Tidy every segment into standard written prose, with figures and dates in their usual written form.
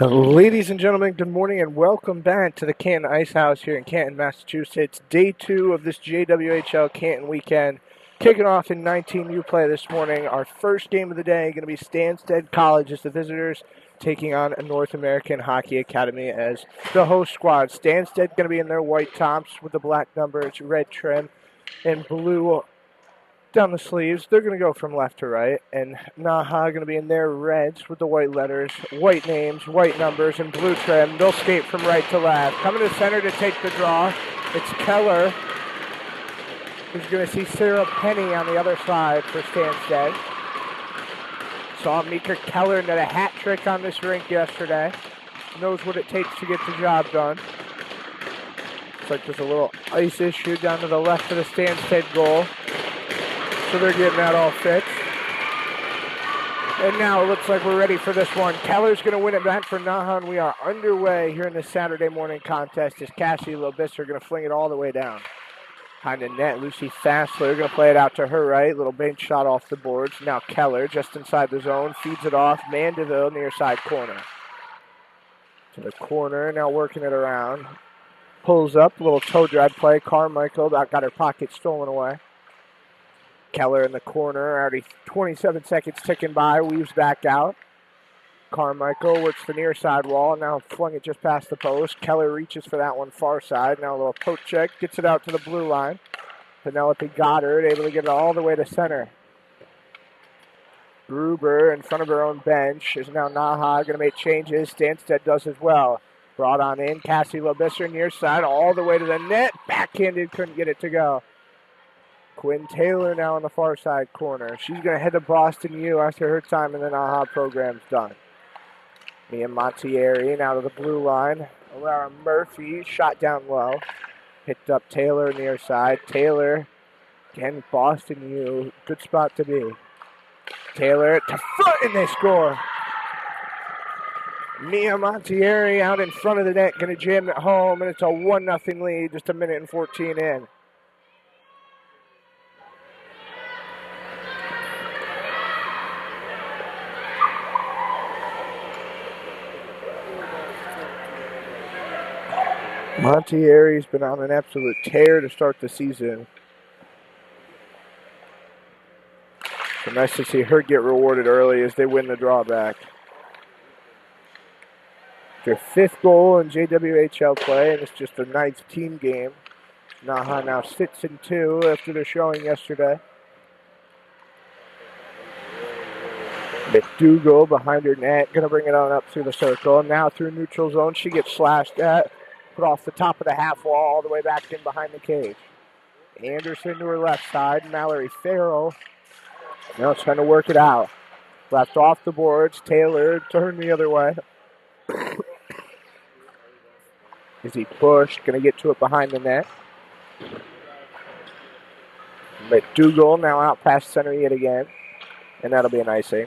Ladies and gentlemen, good morning and welcome back to the Canton Ice House here in Canton, Massachusetts. Day 2 of this JWHL Canton weekend. Kicking off in 19U play this morning. Our first game of the day going to be Stansted College as the visitors, taking on a North American Hockey Academy as the host squad. Stansted going to be in their white tops with the black numbers, red trim, and blue down the sleeves. They're going to go from left to right, and NAHA going to be in their reds with the white letters, white names, white numbers, and blue trim. They'll skate from right to left. Coming to center to take the draw, it's Keller, who's going to see Sarah Penny on the other side for Stansted. Saw Mika Keller net a hat trick on this rink yesterday. Knows what it takes to get the job done. Looks like there's a little ice issue down to the left of the Stansted goal. So they're getting that all fixed. And now it looks like we're ready for this one. Keller's going to win it back for NAHA, and we are underway here in this Saturday morning contest as Cassie Lobisser going to fling it all the way down. Behind the net, Lucy Fassler going to play it out to her right. Little bench shot off the boards. Now Keller just inside the zone, feeds it off. Mandeville near side corner. To the corner, now working it around. Pulls up, little toe drag play. Carmichael about got her pocket stolen away. Keller in the corner, already 27 seconds ticking by, weaves back out. Carmichael works the near side wall, now flung it just past the post. Keller reaches for that one far side, now a little poke check, gets it out to the blue line. Penelope Goddard able to get it all the way to center. Gruber in front of her own bench is now NAHA going to make changes. Stansted does as well. Brought on in, Cassie Lobisser near side, all the way to the net. Backhanded, couldn't get it to go. Quinn Taylor now on the far side corner. She's going to head to Boston U after her time in the NAHA program's done. Mia Montieri now to the blue line. Alara Murphy shot down low. Picked up Taylor near side. Taylor, again, Boston U. Good spot to be. Taylor to front and they score. Mia Montieri out in front of the net, going to jam it home, and it's a 1-0 lead, just a minute and 14 in. Montieri's been on an absolute tear to start the season. So nice to see her get rewarded early as they win the drawback. Their 5th goal in JWHL play, and it's just their 9th team game. NAHA now sits in 2 after their showing yesterday. McDougal behind her net, going to bring it on up through the circle. And now through neutral zone, she gets slashed at. Put off the top of the half wall all the way back in behind the cage. Anderson to her left side. Mallory Farrell now trying to work it out. Left off the boards. Taylor turned the other way. Is he pushed? Going to get to it behind the net. McDougal now out past center yet again. And that'll be an icing.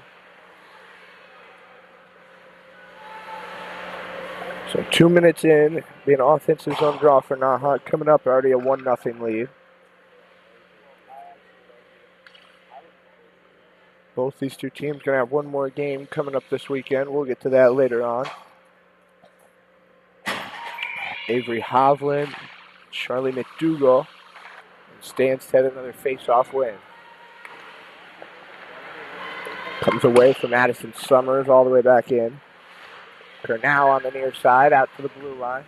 So 2 minutes in, be an offensive zone draw for NAHA. Coming up, already a 1-0 lead. Both these two teams going to have one more game coming up this weekend. We'll get to that later on. Avery Hovland, Charlie McDougal, and Stansted another face-off win. Comes away from Addison Summers all the way back in. Now on the near side, out to the blue line.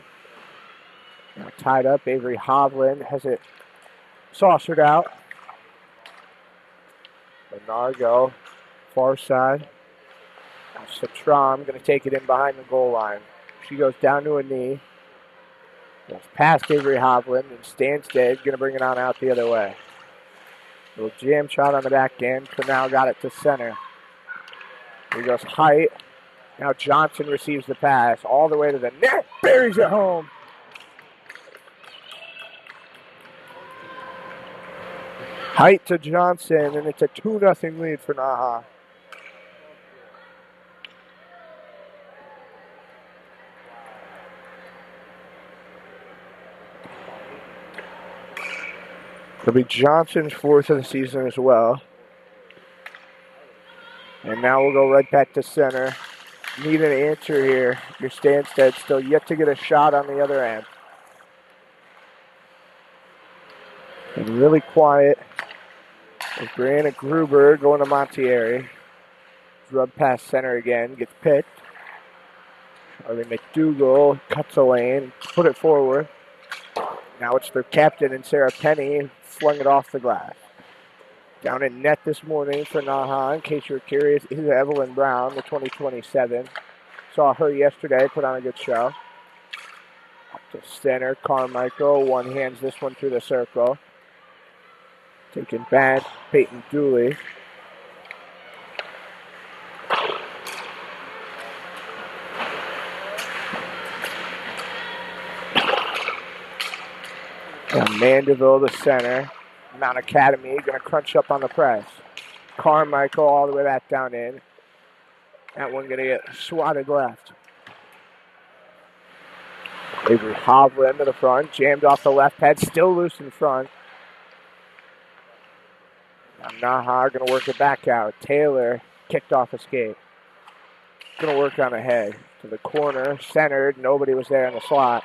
Now tied up, Avery Hovland has it saucered out. Menargo Far side. Satram going to take it in behind the goal line. She goes down to a knee. Goes past Avery Hovland and Stansted going to bring it on out the other way. Little jam shot on the back end. Canal got it to center. Here goes Height. Now Johnson receives the pass all the way to the net. Buries it home. Height to Johnson, and it's a 2-0 lead for NAHA. It'll be Johnson's 4th of the season as well. And now we'll go right back to center. Need an answer here. Your Stansted still yet to get a shot on the other end. And really quiet. With Brianna Gruber going to Montieri. Rub past center again. Gets picked. Charlie McDougall cuts a lane. Put it forward. Now it's their captain and Sarah Penny. Flung it off the glass. Down in net this morning for NAHA, in case you're curious, is Evelyn Brown, the 2027. Saw her yesterday, put on a good show. Up to center, Carmichael, one hands this one through the circle. Taking back, Peyton Dooley. And Mandeville, the center. Mount Academy going to crunch up on the press. Carmichael all the way back down in. That one going to get swatted left. Avery Hovland to the front. Jammed off the left pad. Still loose in front. Now NAHA going to work it back out. Taylor kicked off a skate. Going to work on ahead. To the corner. Centered. Nobody was there in the slot.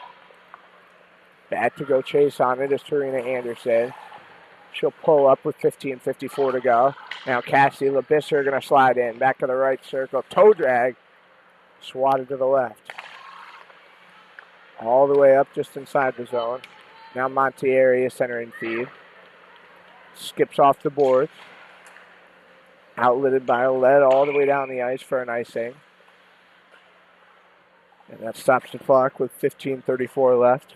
Back to go chase on it is Tarina Anderson. She'll pull up with 15:54 to go. Now Cassie Labisser going to slide in. Back to the right circle. Toe drag. Swatted to the left. All the way up just inside the zone. Now Montieri is centering feed. Skips off the boards. Outletted by Oled all the way down the ice for an icing. And that stops the clock with 15:34 left.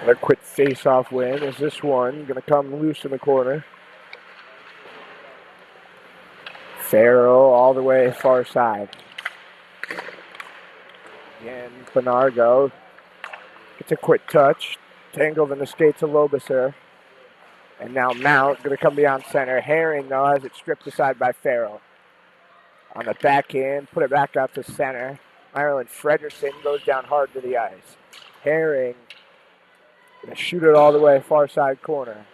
Another quick face-off win is this one going to come loose in the corner. Farrell all the way far side. Again, Benargo gets a quick touch. Tangled in the skates of Lobisser. And now Mount going to come beyond center. Herring, though, has it stripped aside by Farrell. On the back end, put it back out to center. Marilyn Frederson goes down hard to the ice. Herring going to shoot it all the way far side corner.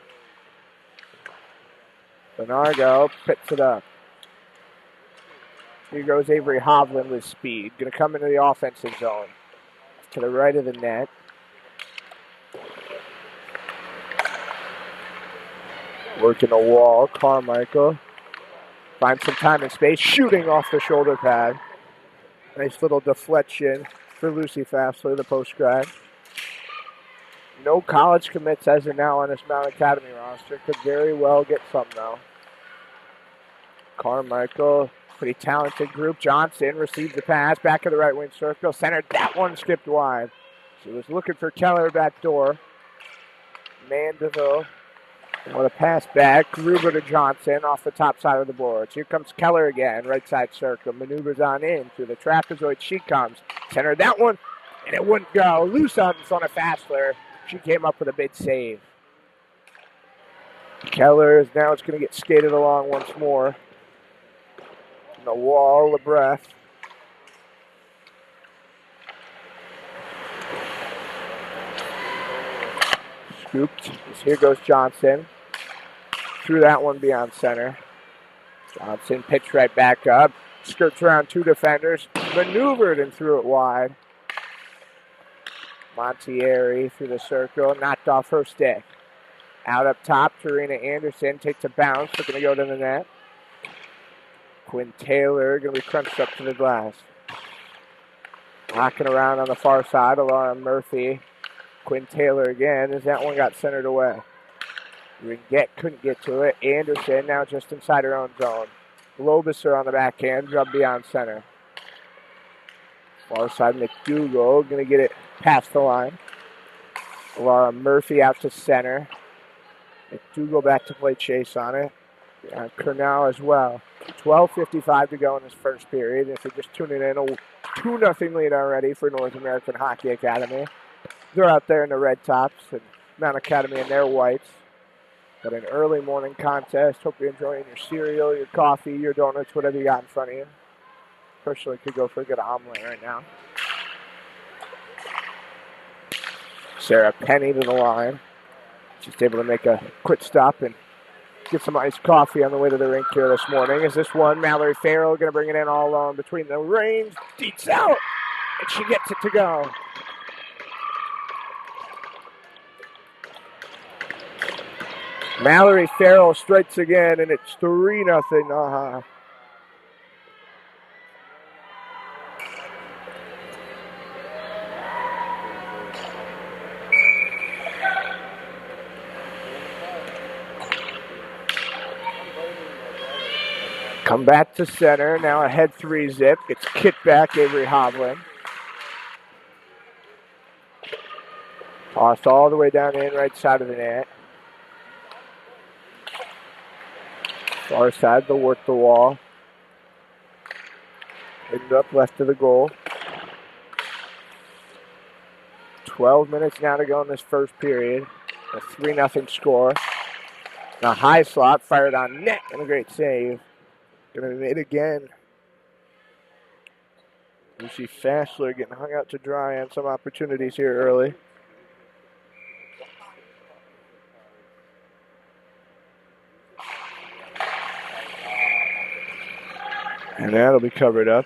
Benargo picks it up. Here goes Avery Hovland with speed. Going to come into the offensive zone. To the right of the net. Working the wall. Carmichael finds some time and space. Shooting off the shoulder pad. Nice little deflection for Lucy Fastler, the post grad. No college commits as of now on this Mount Academy roster. Could very well get some, though. Carmichael, pretty talented group. Johnson received the pass. Back of the right wing circle. Centered. That one skipped wide. She was looking for Keller back door. Mandeville. What a pass back. Gruber to Johnson off the top side of the boards. Here comes Keller again. Right side circle. Maneuvers on in. Through the trapezoid. She comes. Centered that one. And it wouldn't go. Loose on in front of Fastler. She came up with a big save. Keller is now it's going to get skated along once more. In the wall, the breath. Scooped. Here goes Johnson. Threw that one beyond center. Johnson pitched right back up. Skirts around two defenders. Maneuvered and threw it wide. Montieri through the circle, knocked off her stick. Out up top, Tarina Anderson takes a bounce, looking to go to the net. Quinn Taylor going to be crunched up to the glass. Knocking around on the far side, Laura Murphy. Quinn Taylor again, as that one got centered away. Couldn't get to it. Anderson now just inside her own zone. Lobiser on the backhand, drub beyond center. Far side, McDougal going to get it past the line. Laura Murphy out to center. McDougal back to play chase on it. Cornell as well. 12:55 to go in this first period. If you're just tuning in, a 2-0 lead already for North American Hockey Academy. They're out there in the red tops and Mount Academy in their whites. But an early morning contest. Hope you're enjoying your cereal, your coffee, your donuts, whatever you got in front of you. Personally, could go for a good omelet right now. Sarah Penny to the line. She's able to make a quick stop and get some iced coffee on the way to the rink here this morning. Is this one, Mallory Farrell going to bring it in all alone between the reins. Deets out, and she gets it to go. Mallory Farrell strikes again, and it's 3-0 NAHA. Come back to center. Now ahead 3-zip. Gets kicked back, Avery Hovland. Tossed all the way down in right side of the net. Far side, they'll work the wall. Ended up left of the goal. 12 minutes now to go in this first period. A 3-0 score. Now high slot, fired on net, and a great save. Gonna be made again. Lucy Fassler getting hung out to dry on some opportunities here early. And that'll be covered up.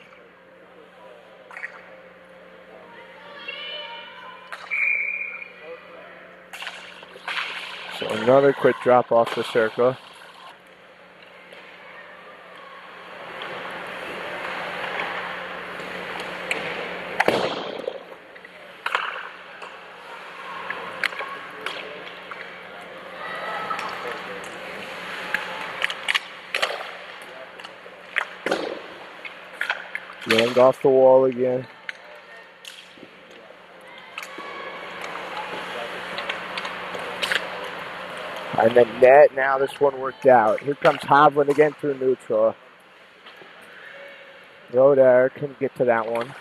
So another quick drop off the circle. Jammed off the wall again. And the net, now this one worked out. Here comes Hovland again through neutral. Roder couldn't get to that one.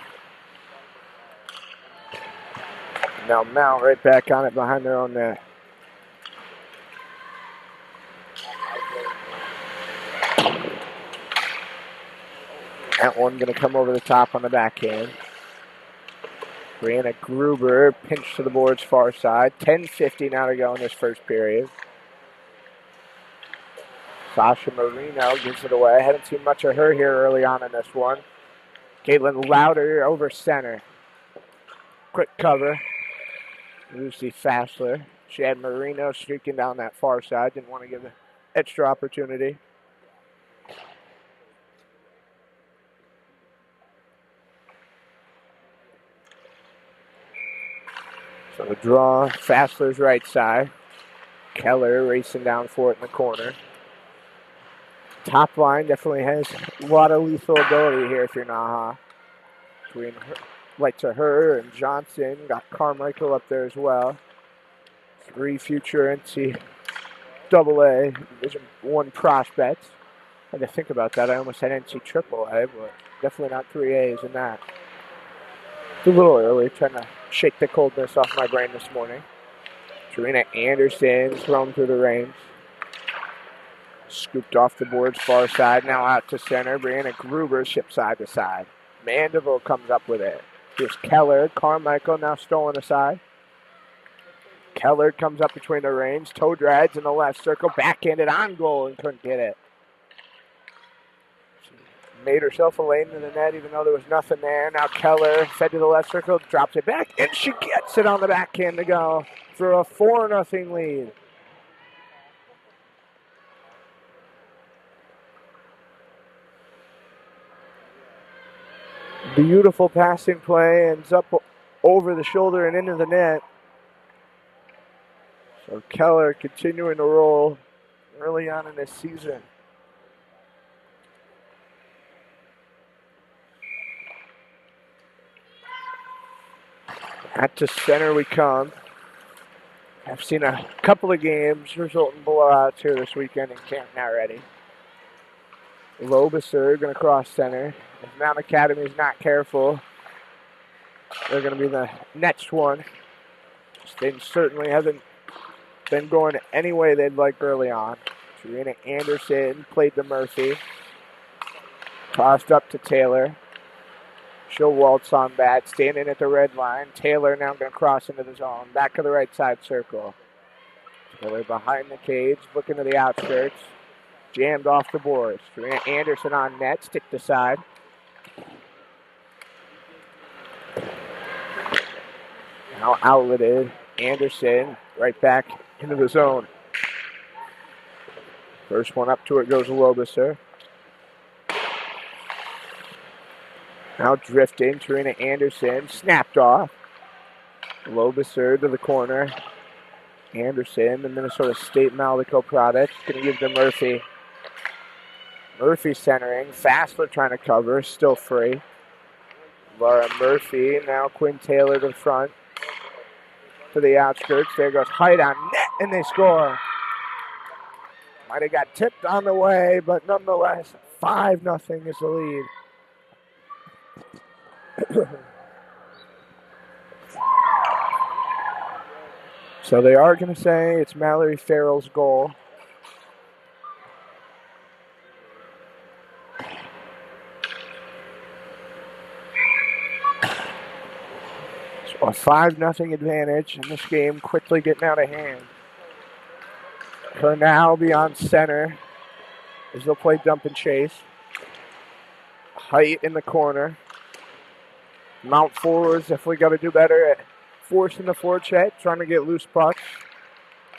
Now Mount right back on it behind their own net. That one going to come over the top on the backhand. Brianna Gruber pinched to the boards far side. 10:50 now to go in this first period. Sasha Marino gives it away. I haven't seen much of her here early on in this one. Caitlin Louder over center. Quick cover. Lucy Fassler. She had Marino streaking down that far side. Didn't want to give an extra opportunity. So the draw, Fassler's right side. Keller racing down for it in the corner. Top line definitely has a lot of lethal ability here if you're NAHA. Between her, like to her and Johnson, got Carmichael up there as well. 3 future NCAA Division I prospects. I had to think about that. I almost had NCAA, but definitely not 3As in that. It's a little early, trying to shake the coldness off my brain this morning. Serena Anderson thrown through the reins. Scooped off the boards far side, now out to center. Brianna Gruber shipped side to side. Mandeville comes up with it. Here's Keller. Carmichael now stolen aside. Keller comes up between the reins. Toe drags in the left circle. Backhanded on goal and couldn't get it. She made herself a lane in the net even though there was nothing there. Now Keller fed to the left circle, drops it back, and she gets it on the backhand to go for a 4-0 lead. Beautiful passing play, ends up over the shoulder and into the net. So Keller continuing to roll early on in this season. At the center we come. I've seen a couple of games result in blowouts here this weekend in Canton already. Lobiser going to cross center. If Mount Academy is not careful, they're going to be the next one. They certainly haven't been going any way they'd like early on. Serena Anderson played to Murphy. Tossed up to Taylor. She'll waltz on back, standing at the red line. Taylor now going to cross into the zone. Back to the right side circle. Taylor behind the cage, looking to the outskirts. Jammed off the boards. Serena Anderson on net, stick to side. Now outletted. Anderson right back into the zone. First one up to it goes Lobiser. Now drifting, Serena Anderson, snapped off. Lobiser to the corner. Anderson, the Minnesota State Maldico product, going to give to Murphy. Murphy centering, Fassler trying to cover, still free. Laura Murphy, now Quinn Taylor to the front. To the outskirts, there goes Height on net, and they score. Might have got tipped on the way, but nonetheless, 5-0 is the lead. So they are going to say it's Mallory Farrell's goal. So a 5-0 advantage in this game, quickly getting out of hand. Cornell beyond center as they'll play dump and chase. Height in the corner. Mount forwards definitely got to do better at forcing the forecheck, trying to get loose pucks.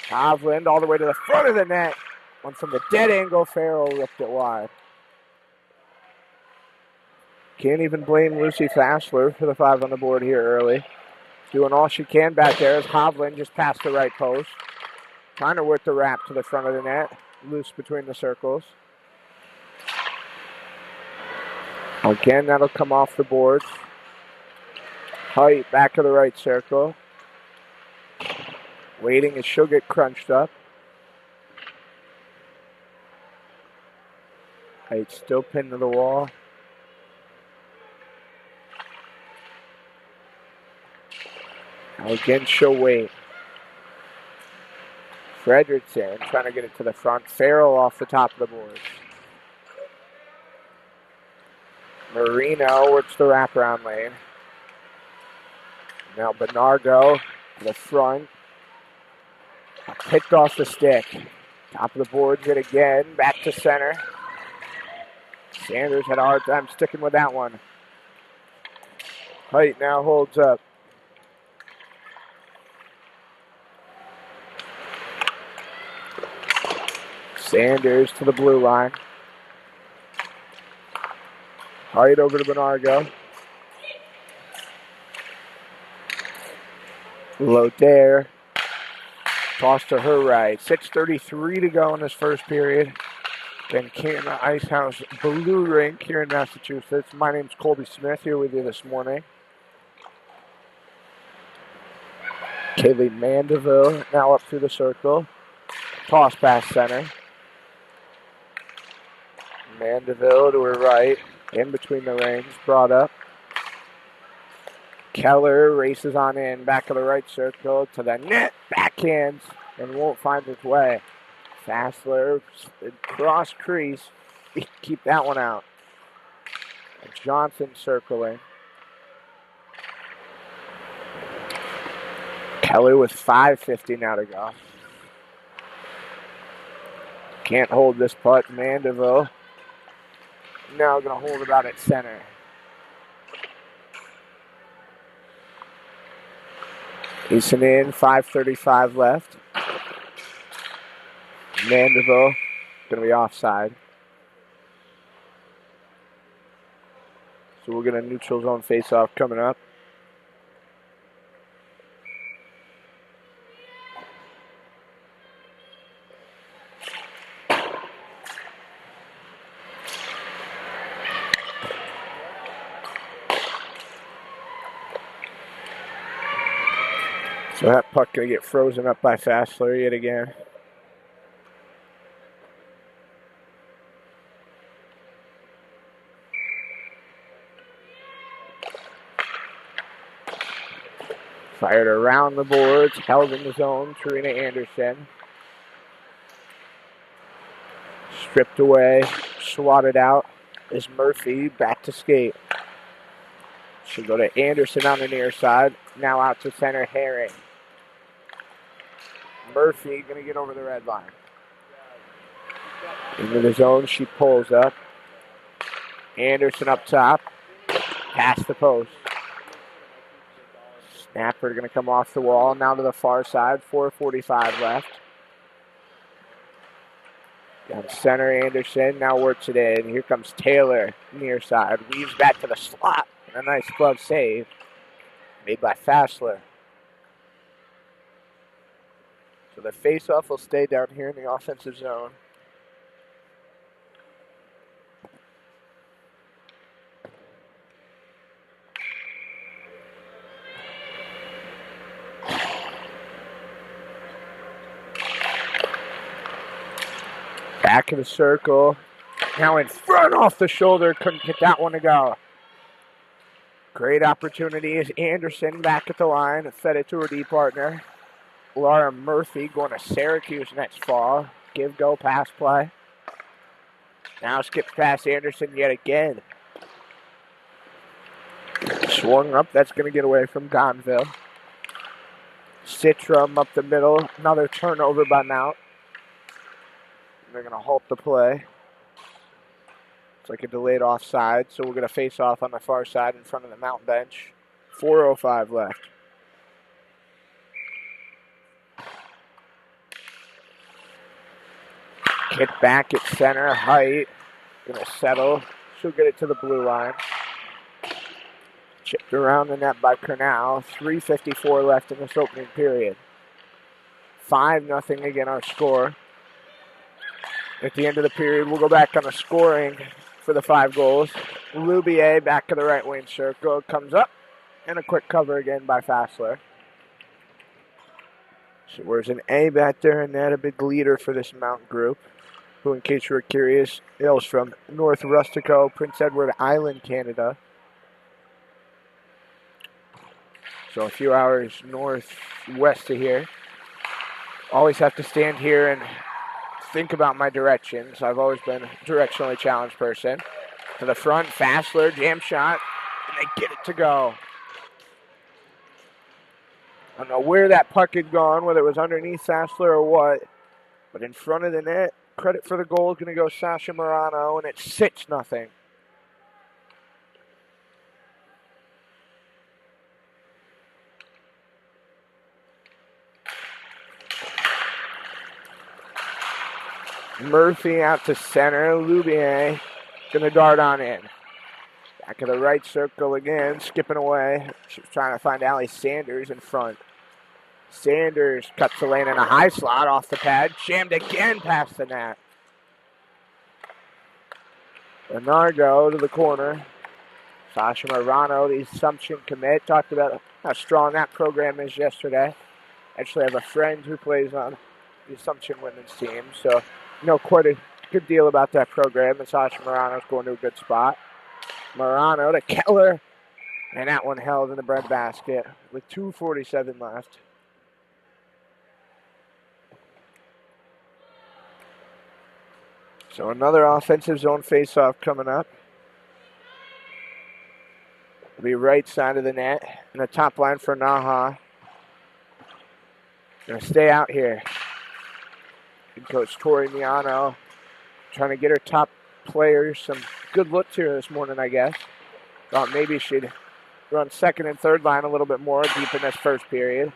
Hovland all the way to the front of the net. One from the dead angle, Farrell ripped it wide. Can't even blame Lucy Fassler for the 5 on the board here early. Doing all she can back there as Hovland just past the right post. Trying to work the wrap to the front of the net. Loose between the circles. Again, that'll come off the boards. Height back to the right circle. Waiting as she'll get crunched up. Height still pinned to the wall. Now again, she'll wait. Fredrickson trying to get it to the front. Farrell off the top of the boards. Marino works the wraparound lane. Now Bernardo to the front. Picked off the stick. Top of the boards yet again. Back to center. Sanders had a hard time sticking with that one. Height now holds up. Sanders to the blue line. Height over to Bernardo. Lodare. Toss to her right. 6:33 to go in this first period. Then Canton Ice House Blue Rink here in Massachusetts. My name's Colby Smith here with you this morning. Kaylee Mandeville now up through the circle. Toss past center. Mandeville to her right. In between the rings. Brought up. Keller races on in. Back of the right circle to the net. Backhands and won't find its way. Fassler cross crease. Keep that one out. Johnson circling. Keller with 5:50 now to go. Can't hold this puck. Mandeville now going to hold about at center. Eason in, 5:35 left. Mandeville going to be offside. So we'll get a neutral zone face-off coming up. So that puck going to get frozen up by Fassler yet again. Fired around the boards, held in the zone, Tarina Anderson. Stripped away, swatted out is Murphy, back to skate. Should go to Anderson on the near side, now out to center Herring. Murphy going to get over the red line. Into the zone, she pulls up. Anderson up top, past the post. Snapper going to come off the wall, now to the far side, 4:45 left. Down center, Anderson, now works it in. Here comes Taylor, near side, weaves back to the slot. And a nice glove save made by Fassler. So the face-off will stay down here in the offensive zone. Back of the circle. Now in front off the shoulder. Couldn't get that one to go. Great opportunity is Anderson back at the line. Fed it to her D partner. Laura Murphy going to Syracuse next fall. Give-go pass play. Now skips past Anderson yet again. Swung up. That's going to get away from Gonville. Citrum up the middle. Another turnover by Mount. They're going to halt the play. It's like a delayed offside, so we're going to face off on the far side in front of the Mount bench. 4:05 left. Hit back at center, height. Going to settle. She'll get it to the blue line. Chipped around the net by Cornell. 3:54 left in this opening period. 5-0 again our score. At the end of the period, we'll go back on the scoring for the 5 goals. Lubier back to the right wing circle. Comes up. And a quick cover again by Fassler. So there's an A back there, and that a big leader for this Mount group, who, in case you were curious, hails from North Rustico, Prince Edward Island, Canada. So a few hours northwest of here. Always have to stand here and think about my directions. I've always been a directionally challenged person. To the front, Fassler, jam shot, and they get it to go. I don't know where that puck had gone, whether it was underneath Fassler or what, but in front of the net, credit for the goal is going to go Sasha Morano, and it's 6-0. Murphy out to center. Lubier going to dart on in. Back of the right circle again, skipping away. She's trying to find Allie Sanders in front. Sanders cuts the lane in a high slot off the pad. Jammed again past the net. Bernardo to the corner. Sasha Morano, the Assumption commit. Talked about how strong that program is yesterday. Actually, I have a friend who plays on the Assumption women's team, so know quite a good deal about that program, and Sasha Morano's going to a good spot. Morano to Keller, and that one held in the breadbasket with 2:47 left. So another offensive zone faceoff coming up. It'll be right side of the net, and the top line for NAHA. Gonna stay out here. Good coach Tori Miano trying to get her top players some good looks here this morning, I guess. Thought maybe she'd run second and third line a little bit more deep in this first period.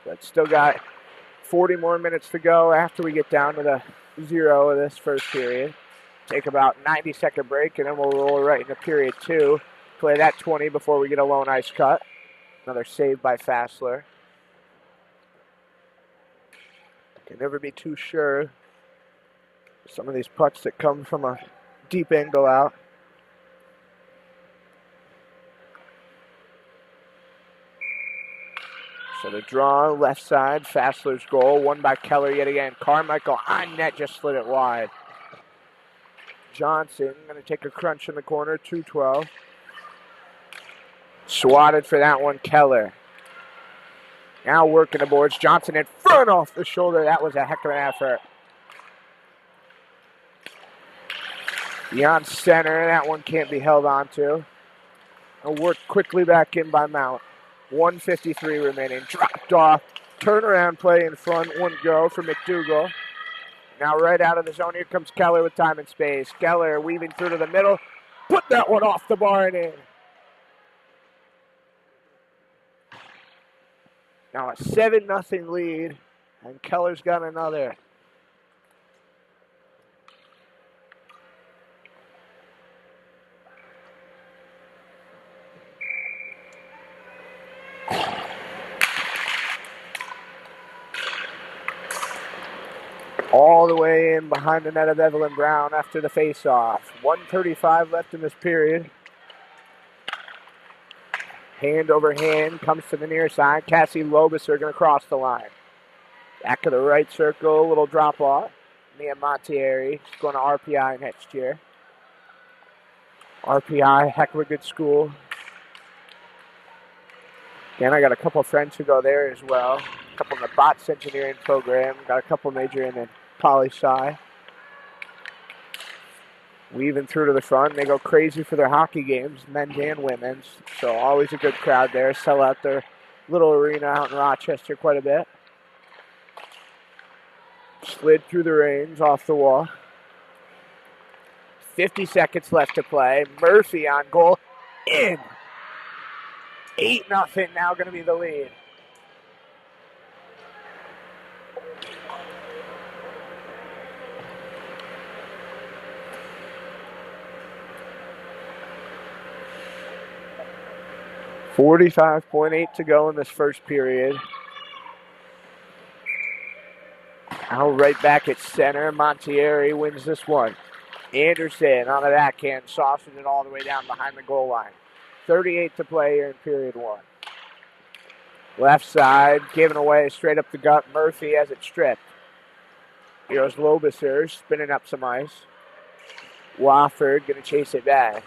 But still got 40 more minutes to go after we get down to the 0 of this first period. Take about 90-second break, and then we'll roll right into period 2. Play that 20 before we get a lone ice cut. Another save by Fassler. Can never be too sure. Some of these pucks that come from a deep angle out. So the draw, left side, Fassler's goal, won by Keller yet again. Carmichael on net, just slid it wide. Johnson going to take a crunch in the corner, 2-12. Swatted for that one, Keller. Now working the boards. Johnson in front off the shoulder. That was a heck of an effort. Beyond center, that one can't be held on to. And worked quickly back in by Mount. 1:53 remaining. Dropped off. Turnaround play in front. One go for McDougal. Now right out of the zone. Here comes Keller with time and space. Keller weaving through to the middle. Put that one off the bar and in. Now a 7-0 lead. And Keller's got another. All the way in behind the net of Evelyn Brown after the face-off. 1:35 left in this period. Hand over hand, comes to the near side. Cassie Lobus are going to cross the line. Back to the right circle, a little drop-off. Mia Montieri, she's going to RPI next year. RPI, heck of a good school. Again, I got a couple friends who go there as well. A couple in the BOTS engineering program. Got a couple majoring in poli-sci. Weaving through to the front. They go crazy for their hockey games, men's and women's. So always a good crowd there. Sell out their little arena out in Rochester quite a bit. Slid through the reins, off the wall. 50 seconds left to play. Murphy on goal. In. 8-0 now going to be the lead. .8 to go in this first period. Now right back at center. Montieri wins this one. Anderson on the backhand, sausaged it all the way down behind the goal line. 38 to play here in period one. Left side, given away straight up the gut. Murphy has it stripped. Here's Lobiser spinning up some ice. Wofford going to chase it back.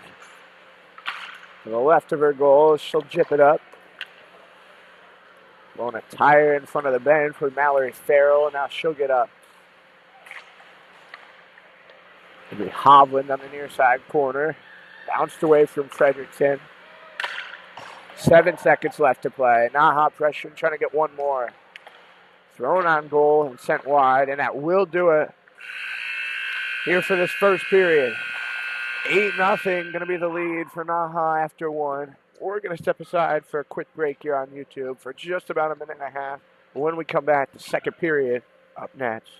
To the left of her goal, she'll jip it up. Going to tire in front of the bench with Mallory Farrell, and now she'll get up. It'll be Hovland on the near side corner. Bounced away from Frederickson. 7 seconds left to play. NAHA pressuring, trying to get one more. Thrown on goal and sent wide, and that will do it here for this first period. 8-0 going to be the lead for NAHA after one. We're going to step aside for a quick break here on YouTube for just about a minute and a half. When we come back, the second period up next.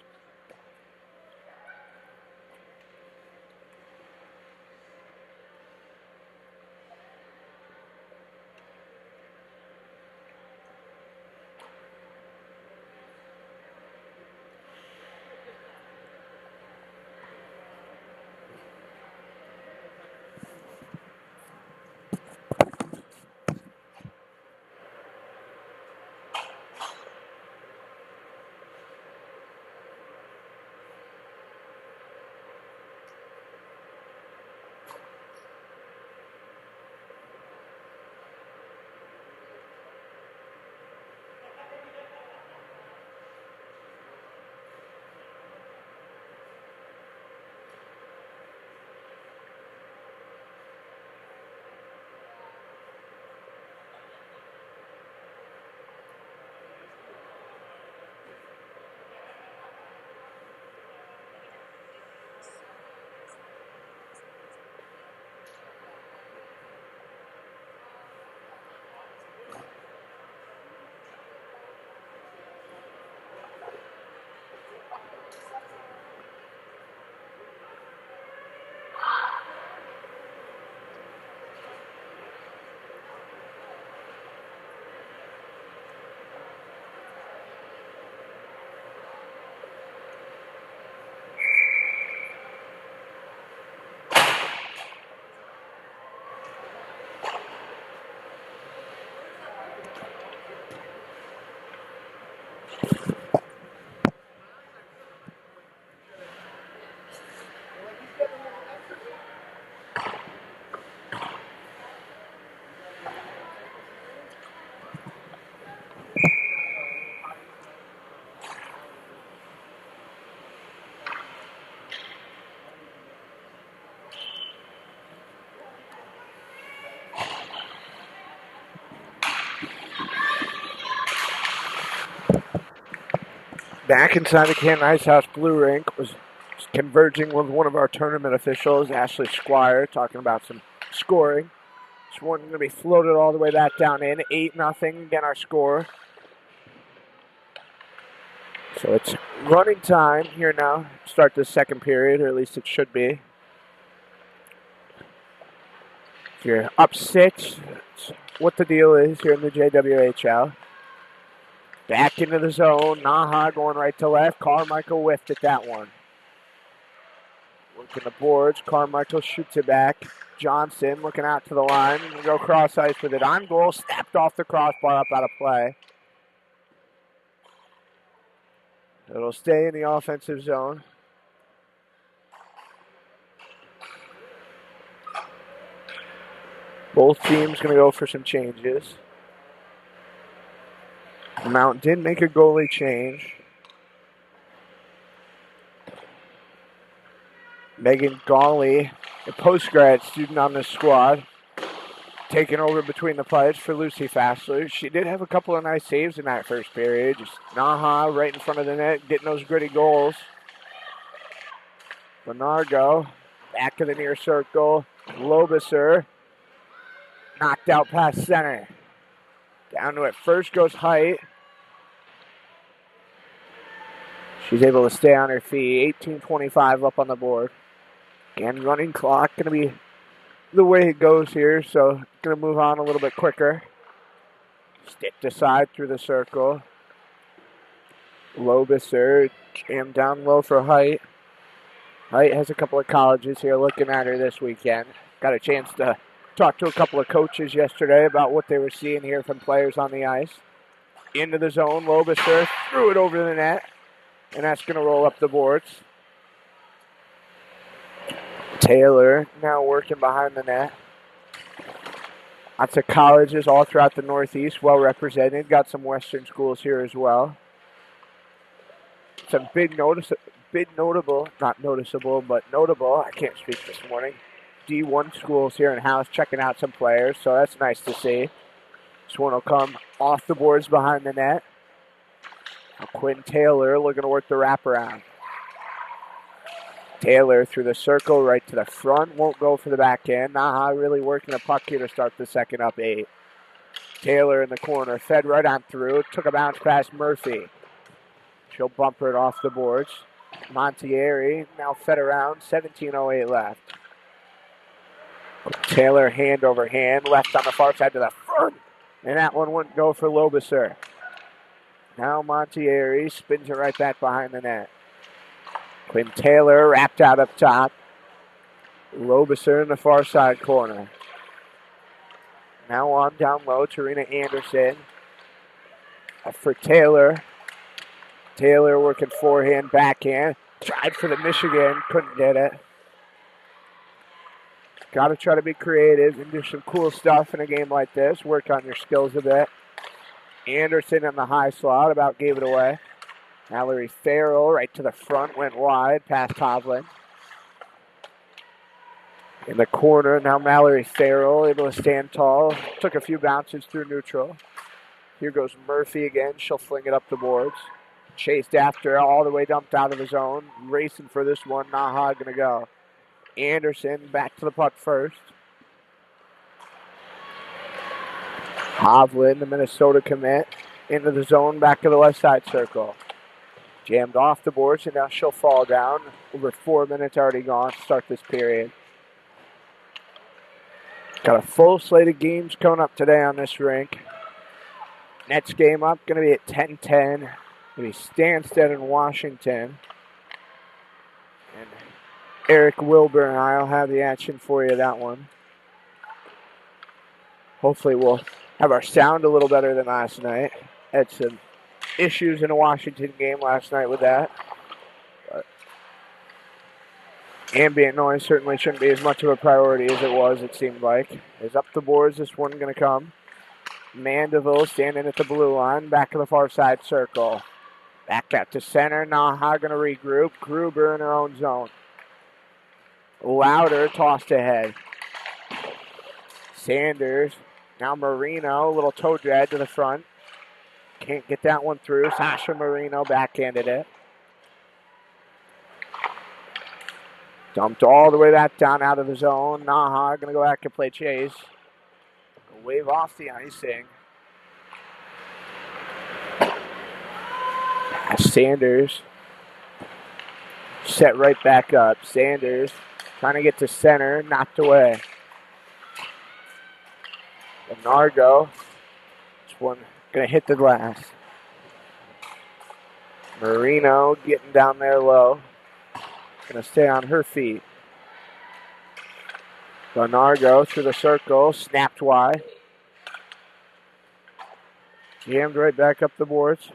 Back inside the Canton Ice House Blue Rink was converging with one of our tournament officials, Ashley Squire, talking about some scoring. This one going to be floated all the way back down in. 8-0, again our score. So it's running time here now. Start the second period, or at least it should be. If you're up 6, that's what the deal is here in the JWHL. Back into the zone. NAHA going right to left. Carmichael whiffed at that one. Working the boards. Carmichael shoots it back. Johnson looking out to the line. Go cross ice with it. On goal. Snapped off the crossbar up out of play. It'll stay in the offensive zone. Both teams going to go for some changes. Mount did make a goalie change. Megan Gawley, a post-grad student on the squad, taking over between the players for Lucy Fassler. She did have a couple of nice saves in that first period. Just NAHA right in front of the net, getting those gritty goals. Benargo, back to the near circle. Lobiser, knocked out past center. Down to it first goes Height. She's able to stay on her feet. 18:25 up on the board. Again, running clock going to be the way it goes here, so going to move on a little bit quicker. Sticked aside through the circle. Lobiser jammed down low for Height. Height has a couple of colleges here looking at her this weekend. Got a chance to talk to a couple of coaches yesterday about what they were seeing here from players on the ice. Into the zone, Lobiser threw it over the net, and that's going to roll up the boards. Taylor now working behind the net. Lots of colleges all throughout the Northeast, well represented. Got some Western schools here as well. Some notable, I can't speak this morning. D1 schools here in house checking out some players, so that's nice to see. This one will come off the boards behind the net. Now Quinn Taylor looking to work the wraparound. Taylor through the circle right to the front, won't go for the backhand. NAHA really working the puck here to start the second up 8. Taylor in the corner, fed right on through, took a bounce past Murphy. She'll bumper it off the boards. Montieri now fed around, 17:08 left. Taylor hand over hand, left on the far side to the front, and that one wouldn't go for Lobiser. Now Montieri spins it right back behind the net. Quinn Taylor wrapped out up top. Lobiser in the far side corner. Now on down low, Tarina Anderson. Up for Taylor. Taylor working forehand, backhand. Tried for the Michigan, couldn't get it. Got to try to be creative and do some cool stuff in a game like this. Work on your skills a bit. Anderson in the high slot, about gave it away. Mallory Farrell right to the front, went wide, past Hovland. In the corner, now Mallory Farrell able to stand tall. Took a few bounces through neutral. Here goes Murphy again. She'll fling it up the boards. Chased after, all the way dumped out of the zone. Racing for this one, NAHA gonna go. Anderson back to the puck first. Hovland, the Minnesota commit, into the zone, back to the left side circle. Jammed off the boards, and now she'll fall down. Over 4 minutes already gone to start this period. Got a full slate of games coming up today on this rink. Next game up, going to be at 10:10. Going to be Stansted and Washington. And Eric Wilbur and I will have the action for you, that one. Hopefully we'll have our sound a little better than last night. Had some issues in a Washington game last night with that. But ambient noise certainly shouldn't be as much of a priority as it was, it seemed like. Is up the boards, this one going to come. Mandeville standing at the blue line, back to the far side circle. Back out to center, NAHA going to regroup. Gruber in her own zone. Louder tossed ahead. Sanders, now Marino, a little toe drag to the front. Can't get that one through. Sasha Marino backhanded it. Dumped all the way back down out of the zone. NAHA going to go back and play chase. Wave off the icing. Sanders set right back up. Sanders trying to get to center, knocked away. Nargo, this one going to hit the glass. Marino getting down there low. Going to stay on her feet. Nargo through the circle, snapped wide. Jammed right back up the boards.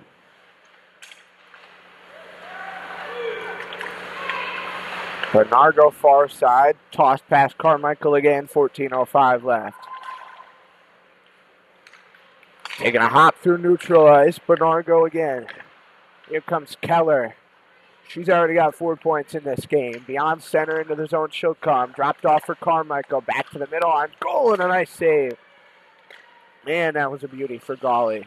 Nargo far side, tossed past Carmichael again, 14:05 left. Taking a hop through neutral ice, Bernardo again. Here comes Keller. She's already got 4 points in this game. Beyond center into the zone, she'll come. Dropped off for Carmichael, back to the middle on goal and a nice save. Man, that was a beauty for Golly.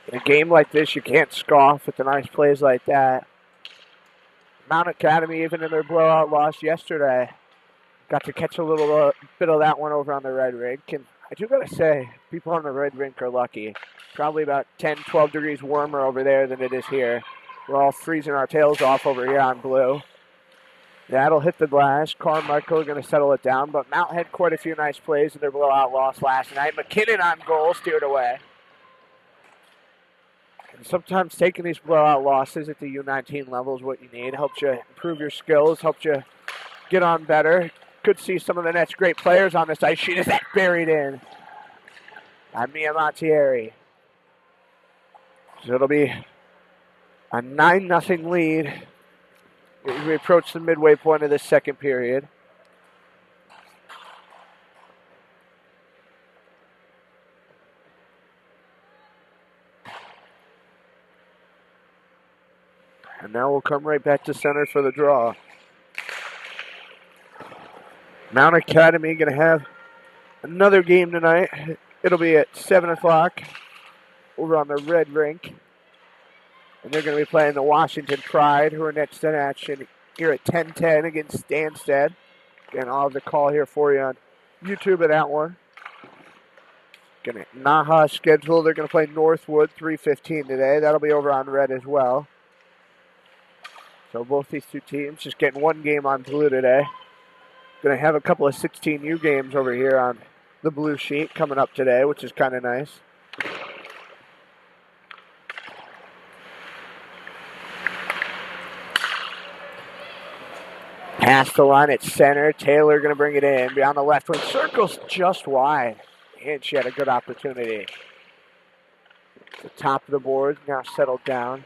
In a game like this, you can't scoff at the nice plays like that. Mount Academy, even in their blowout loss yesterday, got to catch a little bit of that one over on the red rink. And I do got to say, people on the red rink are lucky. Probably about 10, 12 degrees warmer over there than it is here. We're all freezing our tails off over here on blue. That'll hit the glass. Carmichael going to settle it down, but Mount had quite a few nice plays in their blowout loss last night. McKinnon on goal, steered away. And sometimes taking these blowout losses at the U19 level is what you need. Helps you improve your skills, helps you get on better. Could see some of the next great players on this ice sheet as that buried in by Mia Montieri. So it'll be a 9-0 lead as we approach the midway point of this second period. And now we'll come right back to center for the draw. Mount Academy going to have another game tonight. It'll be at 7 o'clock over on the red rink. And they're going to be playing the Washington Pride, who are next in action here at 10:10 against Stansted. Again, I'll have the call here for you on YouTube of that one. Gonna NAHA schedule. They're going to play Northwood 3:15 today. That'll be over on red as well. So both these two teams just getting one game on blue today. Going to have a couple of 16U games over here on the blue sheet coming up today, which is kind of nice. Past the line at center. Taylor going to bring it in. Beyond the left wing. Circles just wide. And she had a good opportunity. The top of the board now settled down.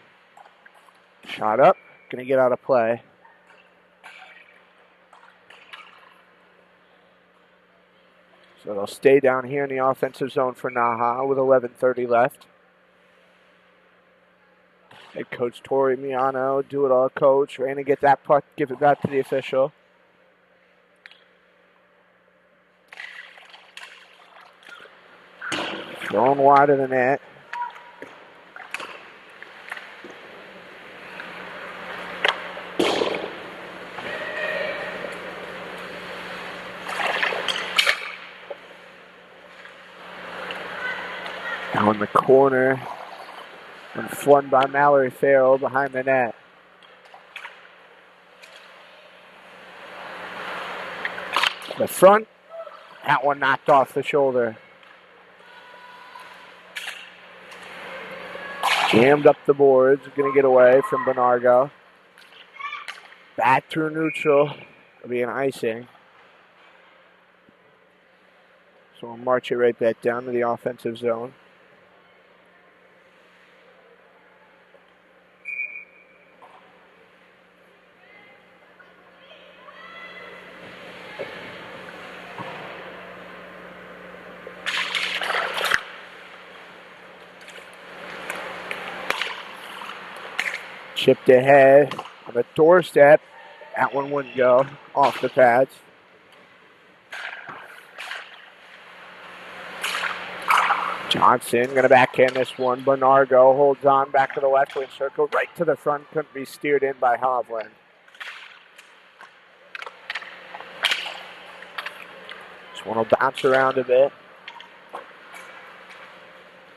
Shot up. Going to get out of play. So they'll stay down here in the offensive zone for NAHA with 11:30 left. Head coach Tori Miano, do it all coach. Ready to get that puck, give it back to the official. Thrown wide of the net. Now in the corner. And flung by Mallory Farrell behind the net. The front, that one knocked off the shoulder. Jammed up the boards, going to get away from Bernardo. Back through neutral, it'll be an icing. So we'll march it right back down to the offensive zone. Chipped ahead on the doorstep. That one wouldn't go off the pads. Johnson going to backhand this one. Bernardo holds on back to the left wing circle, right to the front. Couldn't be steered in by Hovland. This one will bounce around a bit.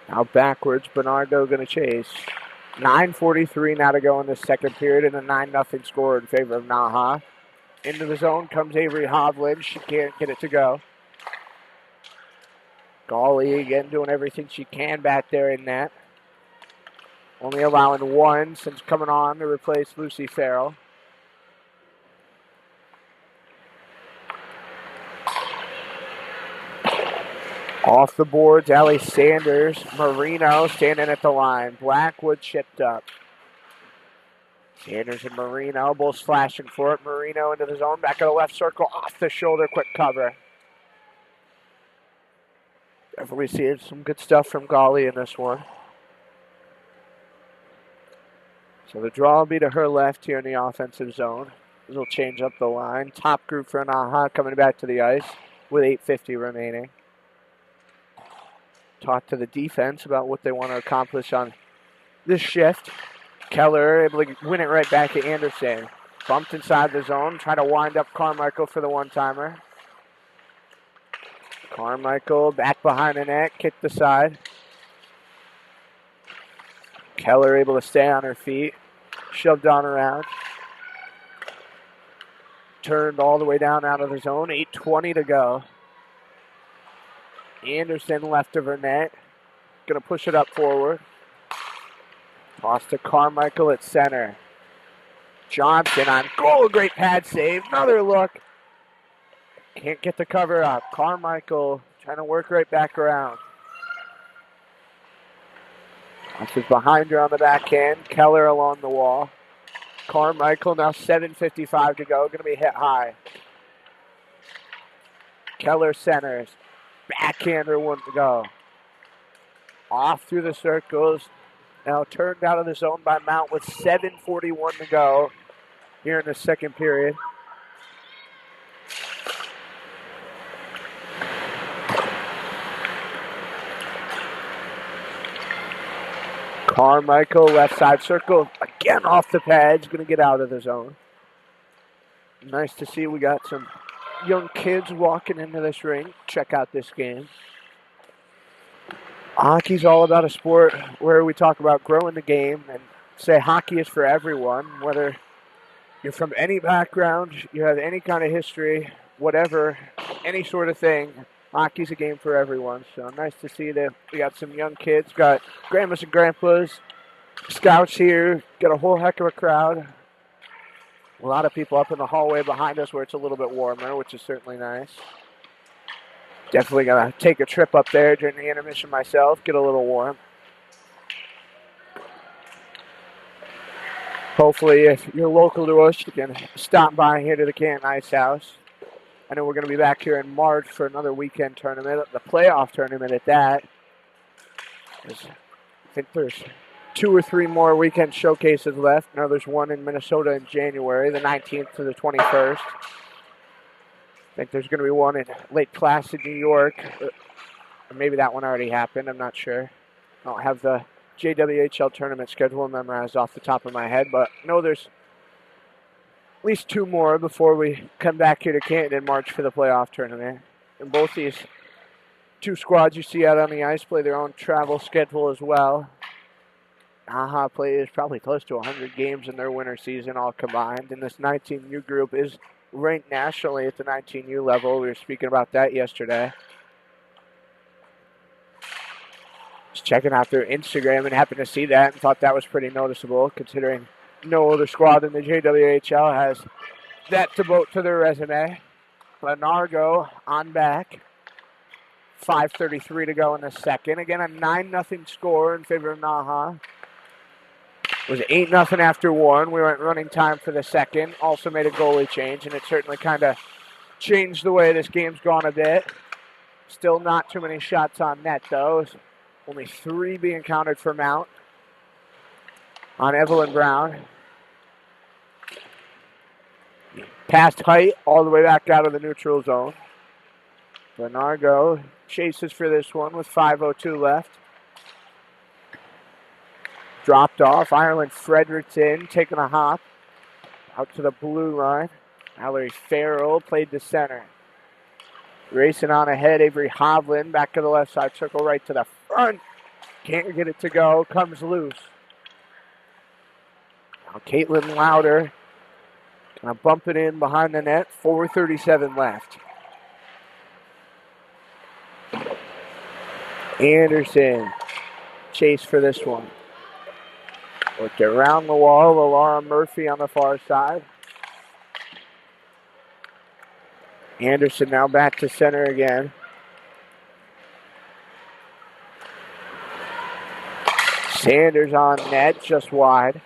Now backwards, Bernardo going to chase. 9:43 now to go in the second period, and a 9-0 score in favor of NAHA. Into the zone comes Avery Hovland. She can't get it to go. Gawley again doing everything she can back there in net. Only allowing one since coming on to replace Lucy Farrell. Off the boards, Allie Sanders. Marino standing at the line. Blackwood chipped up. Sanders and Marino both slashing for it. Marino into the zone, back of the left circle, off the shoulder, quick cover. Definitely seeing some good stuff from Gawley in this one. So the draw will be to her left here in the offensive zone. This will change up the line. Top group for NAHA coming back to the ice with 8:50 remaining. Talk to the defense about what they want to accomplish on this shift. Keller able to win it right back to Anderson. Bumped inside the zone, try to wind up Carmichael for the one-timer. Carmichael back behind the net, kicked the side. Keller able to stay on her feet, shoved on around. Turned all the way down out of the zone, 8:20 to go. Anderson left of her net, gonna push it up forward. Toss to Carmichael at center. Johnson on goal, great pad save, another look. Can't get the cover up. Carmichael trying to work right back around. This is behind her on the backhand. Keller along the wall. Carmichael now 7:55 to go. Going to be hit high. Keller centers. Backhander one to go. Off through the circles. Now turned out of the zone by Mount with 7:41 to go here in the second period. Carmichael, left side circle, again off the pads, going to get out of the zone. Nice to see we got some young kids walking into this ring. Check out this game. Hockey's all about a sport where we talk about growing the game and say hockey is for everyone, whether you're from any background, you have any kind of history, whatever, any sort of thing. Hockey's a game for everyone, so nice to see that we got some young kids, got grandmas and grandpas, scouts here, got a whole heck of a crowd. A lot of people up in the hallway behind us where it's a little bit warmer, which is certainly nice. Definitely going to take a trip up there during the intermission myself, get a little warm. Hopefully, if you're local to us, you can stop by here to the Canton Ice House. I know we're going to be back here in March for another weekend tournament, the playoff tournament at that. I think there's 2 or 3 more weekend showcases left. Now there's one in Minnesota in January, the 19th to the 21st. I think there's going to be one in Lake Placid, New York. Or maybe that one already happened. I'm not sure. I don't have the JWHL tournament schedule memorized off the top of my head, but no, there's at least 2 more before we come back here to Canton in March for the playoff tournament. And both these 2 squads you see out on the ice play their own travel schedule as well. NAHA plays probably close to 100 games in their winter season all combined. And this 19U group is ranked nationally at the 19U level. We were speaking about that yesterday. Just checking out their Instagram and happened to see that and thought that was pretty noticeable considering no other squad in the JWHL has that to boat to their resume. Lenargo on back. 5:33 to go in the second. Again, a 9-0 score in favor of NAHA. It was 8-0 after 1. We went running time for the second. Also made a goalie change, and it certainly kind of changed the way this game's gone a bit. Still not too many shots on net, though. Only 3 being counted for Mount on Evelyn Brown. Past height, all the way back out of the neutral zone. Bernardo chases for this one with 5:02 left. Dropped off. Ireland Frederickson taking a hop out to the blue line. Mallory Farrell played to center. Racing on ahead, Avery Hovland back to the left side circle, right to the front. Can't get it to go. Comes loose. Now Caitlin Louder gonna bump it in behind the net. 4:37 left. Anderson chase for this one. Worked around the wall. Laura Murphy on the far side. Anderson now back to center again. Sanders on net, just wide.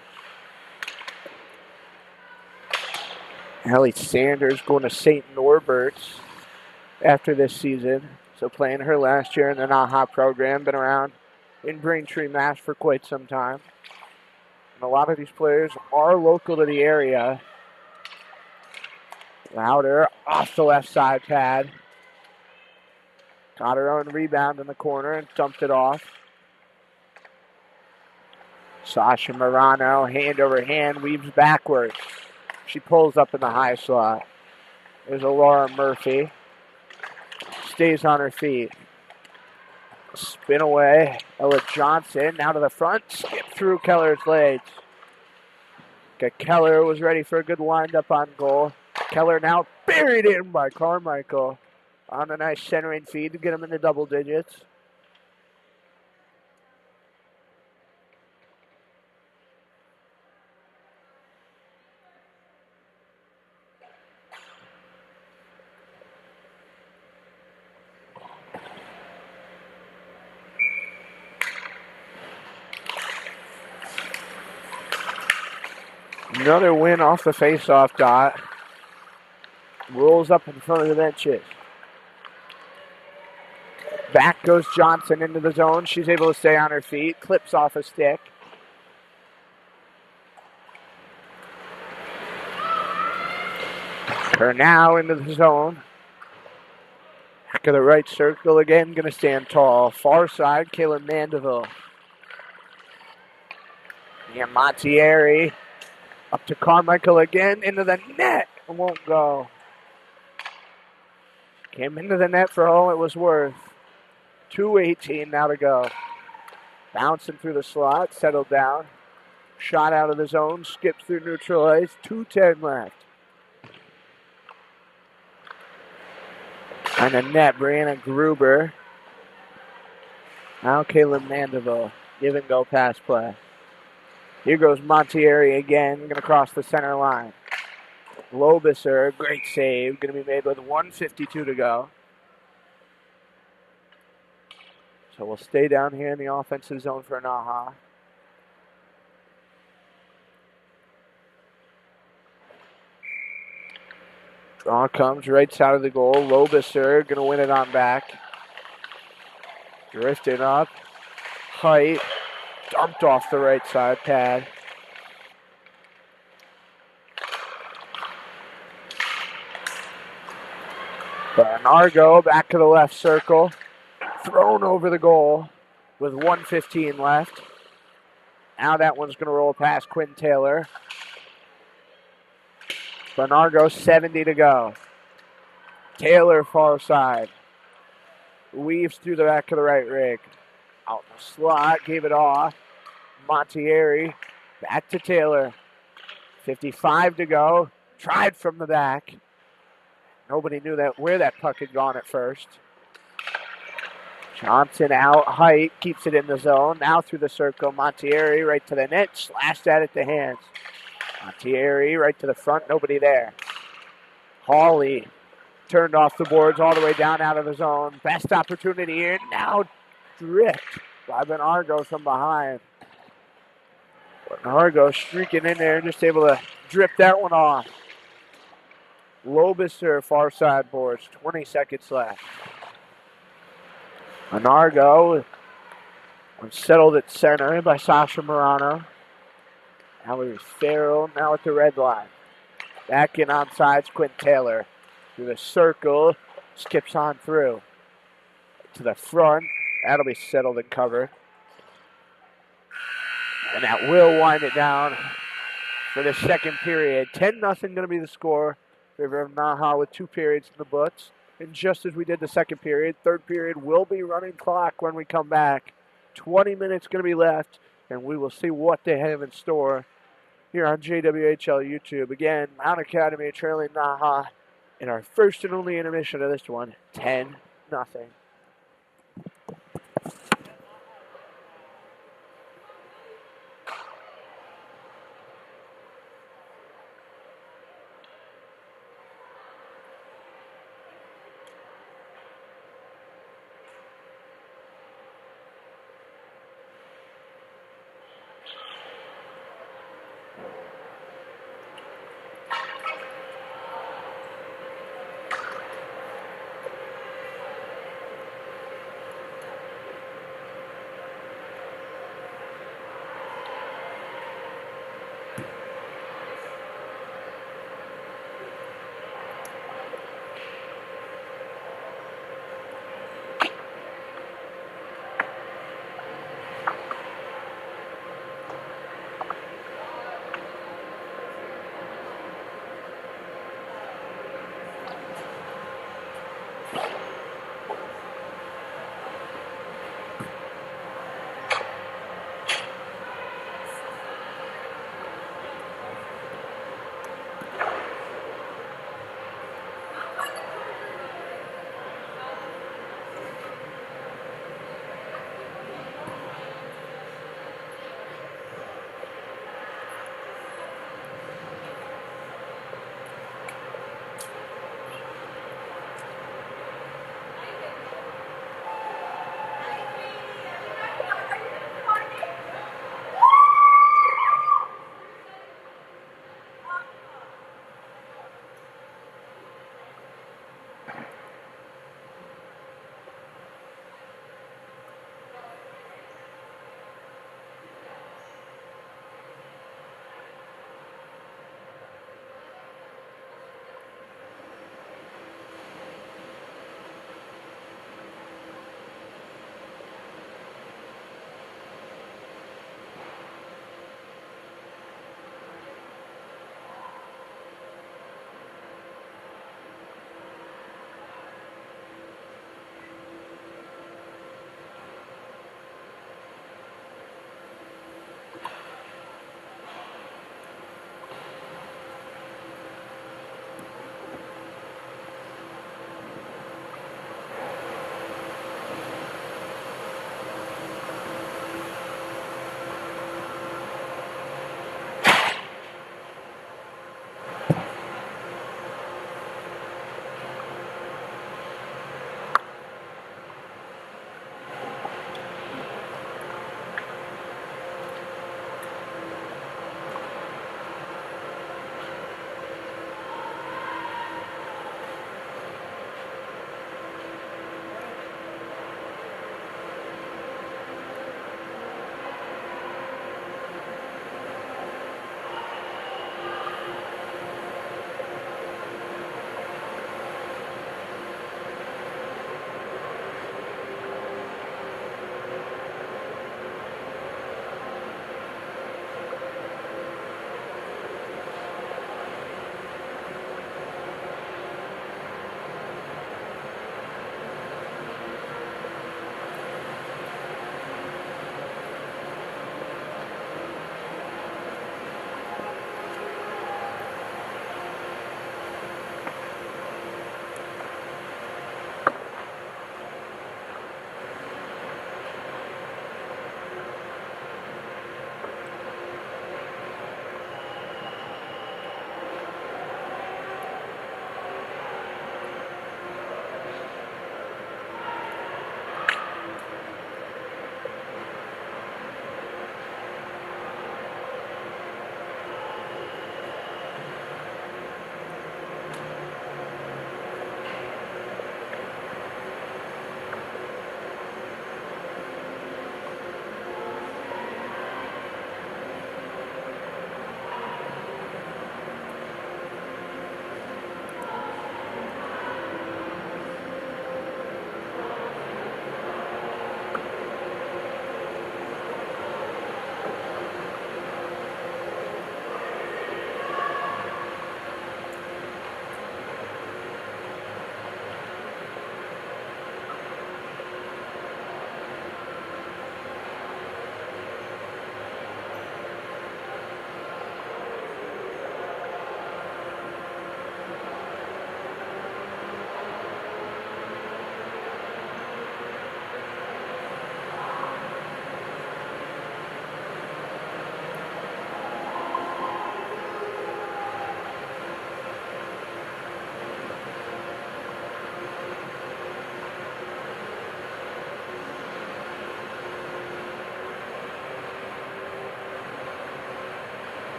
Ellie Sanders going to St. Norbert's after this season. So playing her last year in the NAHA program. Been around in Braintree, Mass for quite some time. And a lot of these players are local to the area. Louder off the left side pad. Got her own rebound in the corner and dumped it off. Sasha Morano, hand over hand, weaves backwards. She pulls up in the high slot. There's a Laura Murphy. Stays on her feet. Spin away. Ella Johnson now to the front. Skip through Keller's legs. Keller was ready for a good wind-up on goal. Keller now buried in by Carmichael. On a nice centering feed to get him into double digits. Another win off the face-off dot. Rolls up in front of the benches. Back goes Johnson into the zone. She's able to stay on her feet. Clips off a stick. Her now into the zone. Back of the right circle again. Going to stand tall. Far side, Kayla Mandeville. And Montieri. Up to Carmichael again, into the net. It won't go. Came into the net for all it was worth. 2:18 now to go. Bouncing through the slot, settled down. Shot out of the zone, skips through neutral ice. 2:10 left. On the net, Brianna Gruber. Now Kayla Mandeville. Give and go pass play. Here goes Montieri again, going to cross the center line. Lobiser, great save, going to be made with 1:52 to go. So we'll stay down here in the offensive zone for NAHA. Draw comes right side of the goal. Lobiser going to win it on back. Drifting up. Height. Dumped off the right side pad. Bernardo back to the left circle. Thrown over the goal with 1:15 left. Now that one's going to roll past Quinn Taylor. Bernardo 70 to go. Taylor far side. Weaves through the back of the right rig. Out the slot, gave it off. Montieri back to Taylor. 55 to go. Tried from the back. Nobody knew where that puck had gone at first. Johnson out, Height, keeps it in the zone. Now through the circle, Montieri right to the net, slashed at it to hands. Montieri right to the front, nobody there. Hawley turned off the boards all the way down out of the zone. Best opportunity here, now drift by Bernardo from behind. Bernardo streaking in there, just able to drip that one off. Lobiser far side boards, 20 seconds left. Bernardo settled at center by Sasha Morano. Mallory Farrell now at the red line. Back in onside, Quinn Taylor. Through the circle, skips on through. to the front. That'll be settled and covered. And that will wind it down for the second period. 10-0 going to be the score. In favor of NAHA with 2 periods in the books. And just as we did the second period, third period will be running clock when we come back. 20 minutes going to be left, and we will see what they have in store here on JWHL YouTube. Again, Mount Academy trailing NAHA in our first and only intermission of this one, 10-0.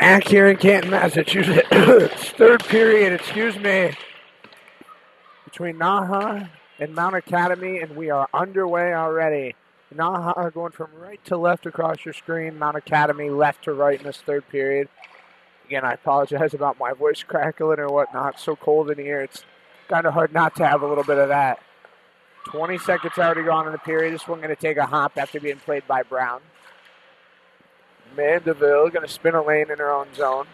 back here in Canton, Massachusetts. Third period, between NAHA and Mount Academy, and we are underway already. NAHA are going from right to left across your screen. Mount Academy left to right in this third period. Again, I apologize about my voice crackling or whatnot. It's so cold in here. It's kind of hard not to have a little bit of that. 20 seconds already gone in the period. This one going to take a hop after being played by Brown. Mandeville going to spin a lane in her own zone.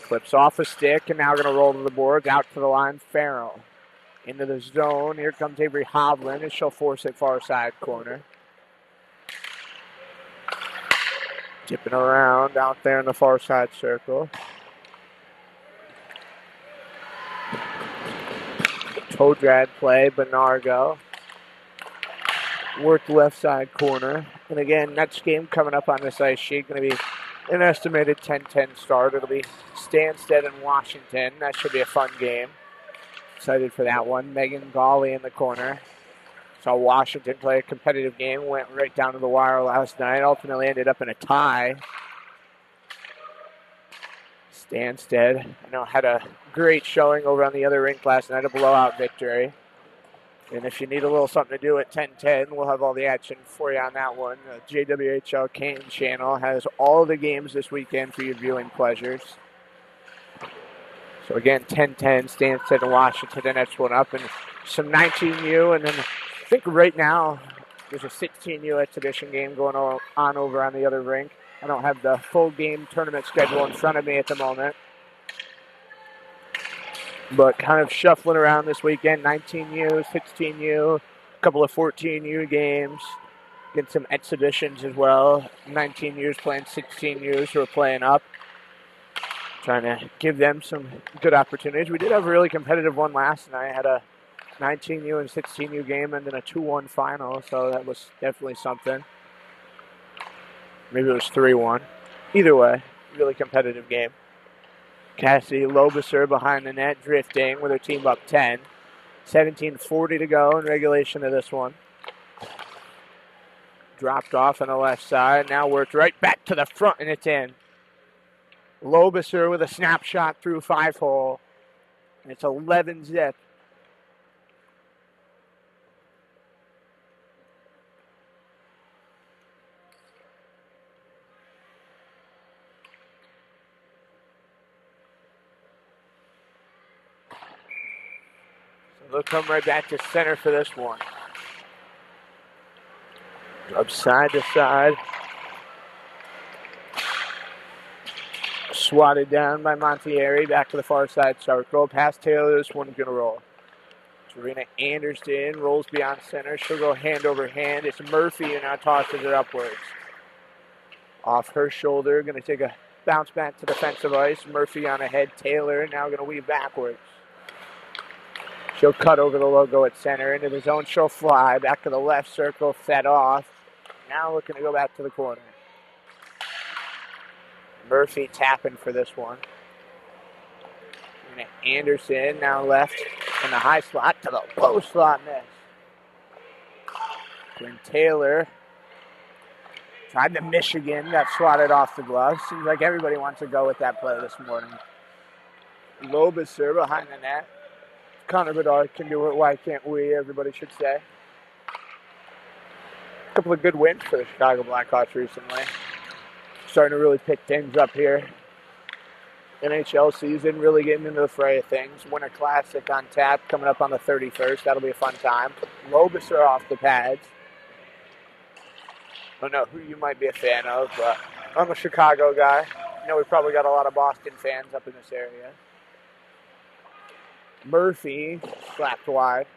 Clips off a stick and now going to roll to the boards. Out to the line, Farrell. Into the zone. Here comes Avery Hovland, and she'll force it far side corner. Tipping around out there in the far side circle. Toe drag play, Benargo. Worked left side corner. And again, next game coming up on this ice sheet, going to be an estimated 10-10 start. It'll be Stansted and Washington. That should be a fun game. Excited for that one. Megan Gawley in the corner. Saw Washington play a competitive game. Went right down to the wire last night. Ultimately ended up in a tie. Stansted, had a great showing over on the other rink last night. A blowout victory. And if you need a little something to do at 10-10, we'll have all the action for you on that one. The JWHL Canton channel has all the games this weekend for your viewing pleasures. So again, 10-10, Stansted and Washington, the next one up. And some 19U, and then I think right now there's a 16U exhibition game going on over on the other rink. I don't have the full game tournament schedule in front of me at the moment. But kind of shuffling around this weekend, 19U, 16U, a couple of 14U games. Get some exhibitions as well. 19U's playing 16U's who are playing up. Trying to give them some good opportunities. We did have a really competitive one last night. Had a 19U and 16U game and then a 2-1 final, so that was definitely something. Maybe it was 3-1. Either way, really competitive game. Cassie Lobiser behind the net, drifting with her team up 10. 17:40 to go in regulation of this one. Dropped off on the left side. Now worked right back to the front, and it's in. Lobiser with a snapshot through 5-hole. And it's 11-zip. They'll come right back to center for this one. Up side to side. Swatted down by Montieri. Back to the far side circle. Past Taylor. This one's going to roll. Serena Anderson rolls beyond center. She'll go hand over hand. It's Murphy who now tosses it upwards. Off her shoulder. Going to take a bounce back to defensive ice. Murphy on ahead. Taylor now going to weave backwards. She'll cut over the logo at center. Into the zone, she'll fly. Back to the left circle, fed off. Now looking to go back to the corner. Murphy tapping for this one. And Anderson now left in the high slot to the low slot miss. Then Taylor tried the Michigan, got swatted off the glove. Seems like everybody wants to go with that play this morning. Lobiser behind the net. Connor Bedard can do it. Why can't we? Everybody should say. A couple of good wins for the Chicago Blackhawks recently. Starting to really pick things up here. NHL season, really getting into the fray of things. Winter Classic on tap coming up on the 31st. That'll be a fun time. Lobiser off the pads. I don't know who you might be a fan of, but I'm a Chicago guy. I know we probably got a lot of Boston fans up in this area. Murphy slapped wide.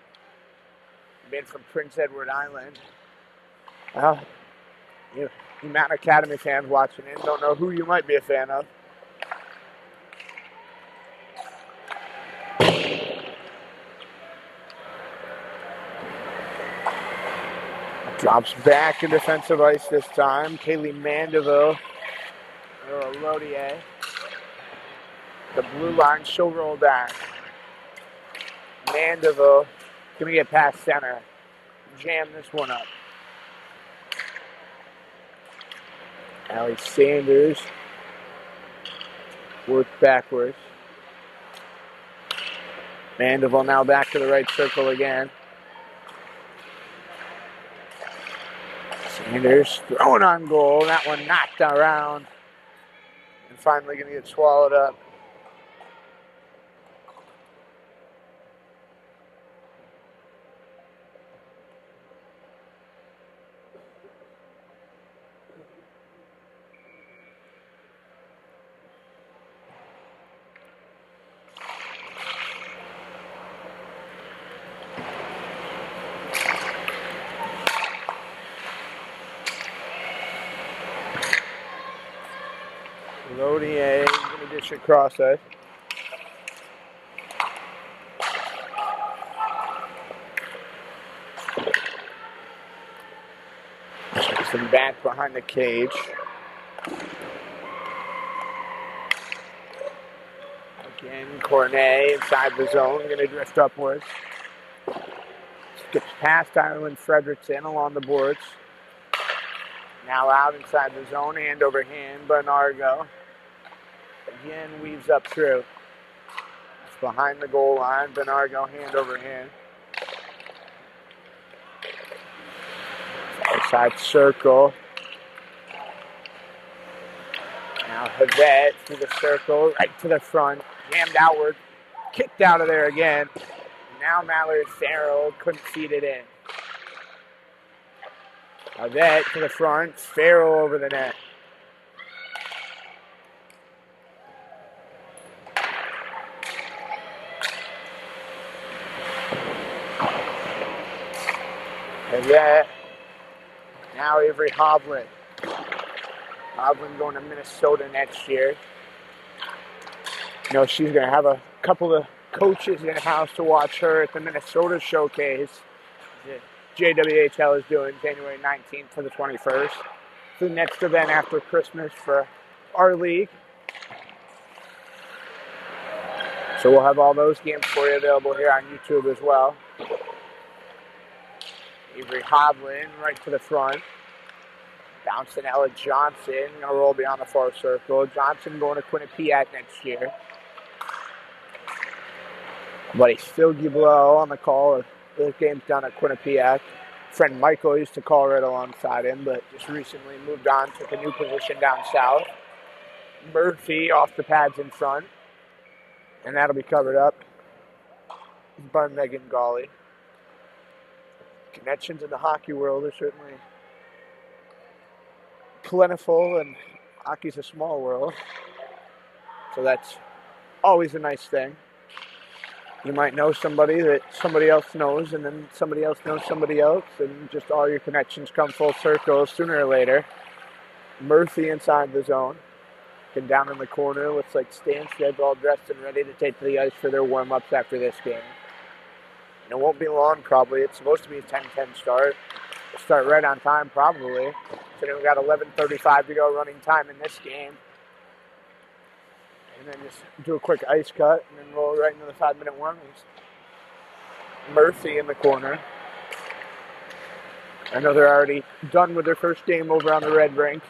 Been from Prince Edward Island. Well, you Mountain Academy fans watching in don't know who you might be a fan of. Drops back in defensive ice this time. Kaylee Mandeville. Rodier. The blue line, she'll roll back. Mandeville going to get past center. Jam this one up. Allie Sanders Work backwards. Mandeville now back to the right circle again. Sanders throwing on goal. That one knocked around. And finally going to get swallowed up. Lodier going to dish it cross-side. Some back behind the cage. Again, Cornet inside the zone, going to drift upwards. Skips past Ireland Frederickson along the boards. Now out inside the zone, hand over hand, Bernardo. Again, weaves up through. It's behind the goal line, Bernardo hand over hand. Outside circle. Now Havet through the circle, right to the front, jammed outward, kicked out of there again. Now Mallory Farrell couldn't feed it in. Havet to the front, Farrell over the net. Havet. Now Avery Hovland. Hovland going to Minnesota next year. You know, she's going to have a couple of coaches in-house to watch her at the Minnesota Showcase. JWHL is doing January 19th to the 21st. It's the next event after Christmas for our league. So we'll have all those games for you available here on YouTube as well. Avery Hovland right to the front. Bouncing Ella Johnson, going to roll beyond the far circle. Johnson going to Quinnipiac next year. Buddy Phil Giblow on the call. This game's down at Quinnipiac. Friend Michael used to call right alongside him, but just recently moved on, took a new position down south. Murphy off the pads in front, and that'll be covered up by Megan Gawley. Connections in the hockey world are certainly plentiful, and hockey's a small world, so that's always a nice thing. You might know somebody that somebody else knows, and then somebody else knows somebody else, and just all your connections come full circle sooner or later. Murphy inside the zone. And down in the corner, looks like Stanstead's all dressed and ready to take to the ice for their warm-ups after this game. And it won't be long, probably. It's supposed to be a 10-10 start. We'll start right on time, probably. So then we've got 11:35 to go running time in this game. And then just do a quick ice cut and then roll right into the 5-minute warm-ups. Murphy in the corner. I know they're already done with their first game over on the red rink.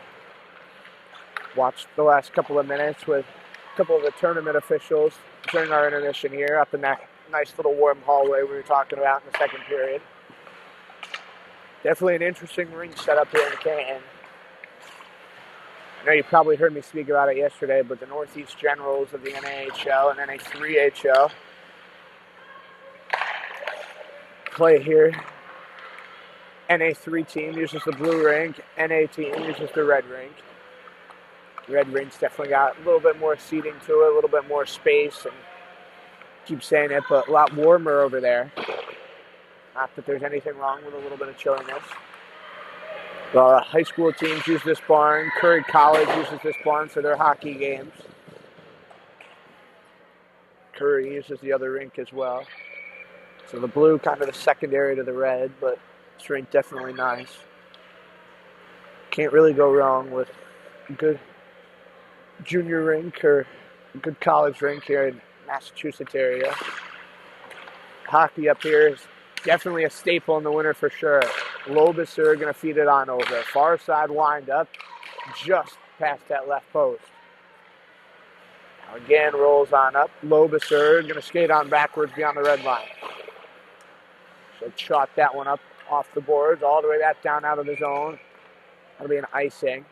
Watched the last couple of minutes with a couple of the tournament officials during our intermission here up in that nice little warm hallway we were talking about in the second period. Definitely an interesting rink setup here in Canton. I know you probably heard me speak about it yesterday, but the Northeast Generals of the NAHL and NA3HL play here. NA3 team uses the blue rink, NA team uses the red rink. Red rink's definitely got a little bit more seating to it, a little bit more space, and keep saying it, but a lot warmer over there. Not that there's anything wrong with a little bit of chilliness. The high school teams use this barn. Curry College uses this barn for their hockey games. Curry uses the other rink as well. So the blue kind of the secondary to the red, but this rink definitely nice. Can't really go wrong with a good junior rink or a good college rink here in Massachusetts area. Hockey up here is definitely a staple in the winter for sure. Lobus are going to feed it on over. Far side wind up just past that left post. Again, rolls on up. Lobiser going to skate on backwards beyond the red line. So chalk that one up off the boards, all the way back down out of the zone. That'll be an icing.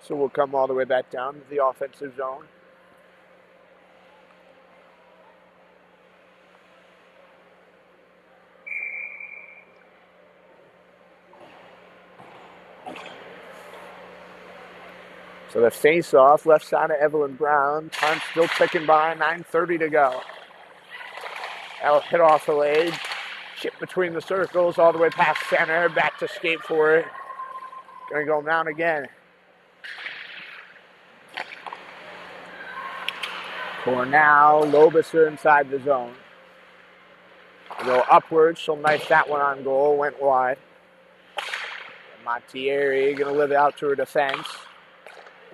So we'll come all the way back down to the offensive zone. So the face-off, left side of Evelyn Brown. Time still ticking by, 9:30 to go. That'll hit off the leg. Chip between the circles, all the way past center. Back to skate for it. Gonna go down again. Cornell, Lobiser inside the zone. Go upwards, she'll knife that one on goal, went wide. Mattieri gonna live it out to her defense.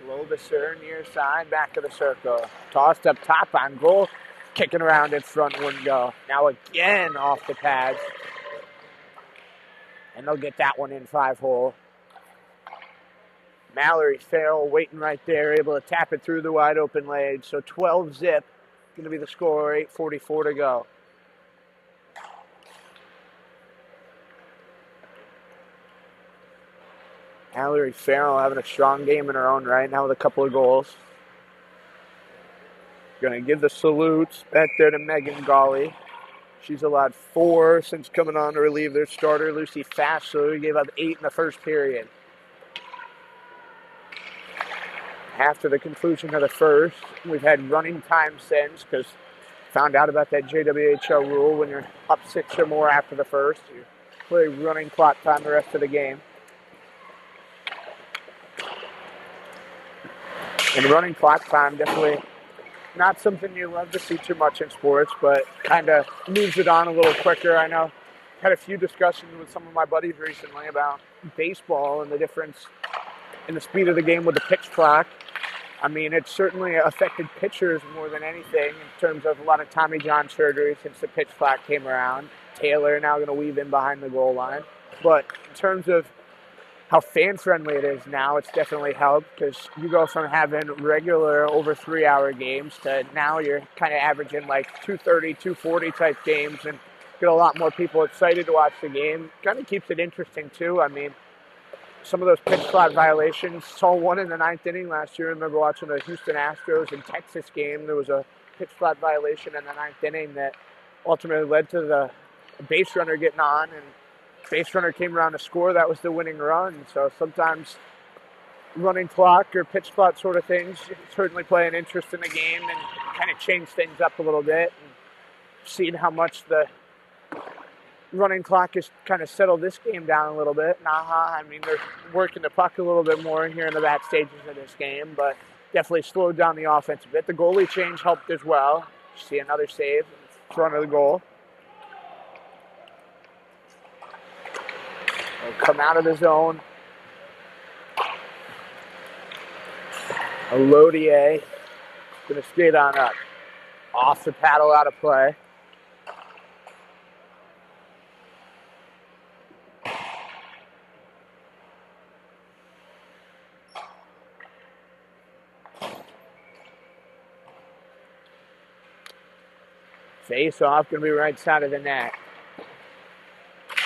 Lobiser near side, back of the circle. Tossed up top on goal. Kicking around in front, wouldn't go. Now again off the pads. And they'll get that one in 5-hole. Mallory Farrell waiting right there, able to tap it through the wide open leg. So 12-zip, going to be the score, 8:44 to go. Mallory Farrell having a strong game in her own right now with a couple of goals. Going to give the salutes back there to Megan Gawley. She's allowed 4 since coming on to relieve their starter, Lucy Fassler, who gave up 8 in the first period. After the conclusion of the first, we've had running time since, because found out about that JWHL rule. When you're up 6 or more after the first, you play running clock time the rest of the game. And running clock time, definitely not something you love to see too much in sports, but kind of moves it on a little quicker. I know had a few discussions with some of my buddies recently about baseball and the difference in the speed of the game with the pitch clock. I mean, it's certainly affected pitchers more than anything in terms of a lot of Tommy John surgery since the pitch clock came around. Taylor now going to weave in behind the goal line. But in terms of how fan-friendly it is now, it's definitely helped, because you go from having regular over 3-hour games to now you're kind of averaging like 2:30, 2:40 type games, and get a lot more people excited to watch the game. Kind of keeps it interesting too. I mean, some of those pitch clock violations, saw one in the 9th inning last year. I remember watching the Houston Astros and Texas game. There was a pitch clock violation in the 9th inning that ultimately led to the base runner getting on, and base runner came around to score. That was the winning run. So sometimes running clock or pitch clock sort of things certainly play an interest in the game and kind of change things up a little bit. And seeing how much the running clock has kind of settled this game down a little bit. NAHA, I mean, they're working the puck a little bit more here in the back stages of this game, but definitely slowed down the offense a bit. The goalie change helped as well. See another save in front of the goal. They'll come out of the zone. Elodier going to skate on up. Off the paddle, out of play. Face off, going to be right side of the net.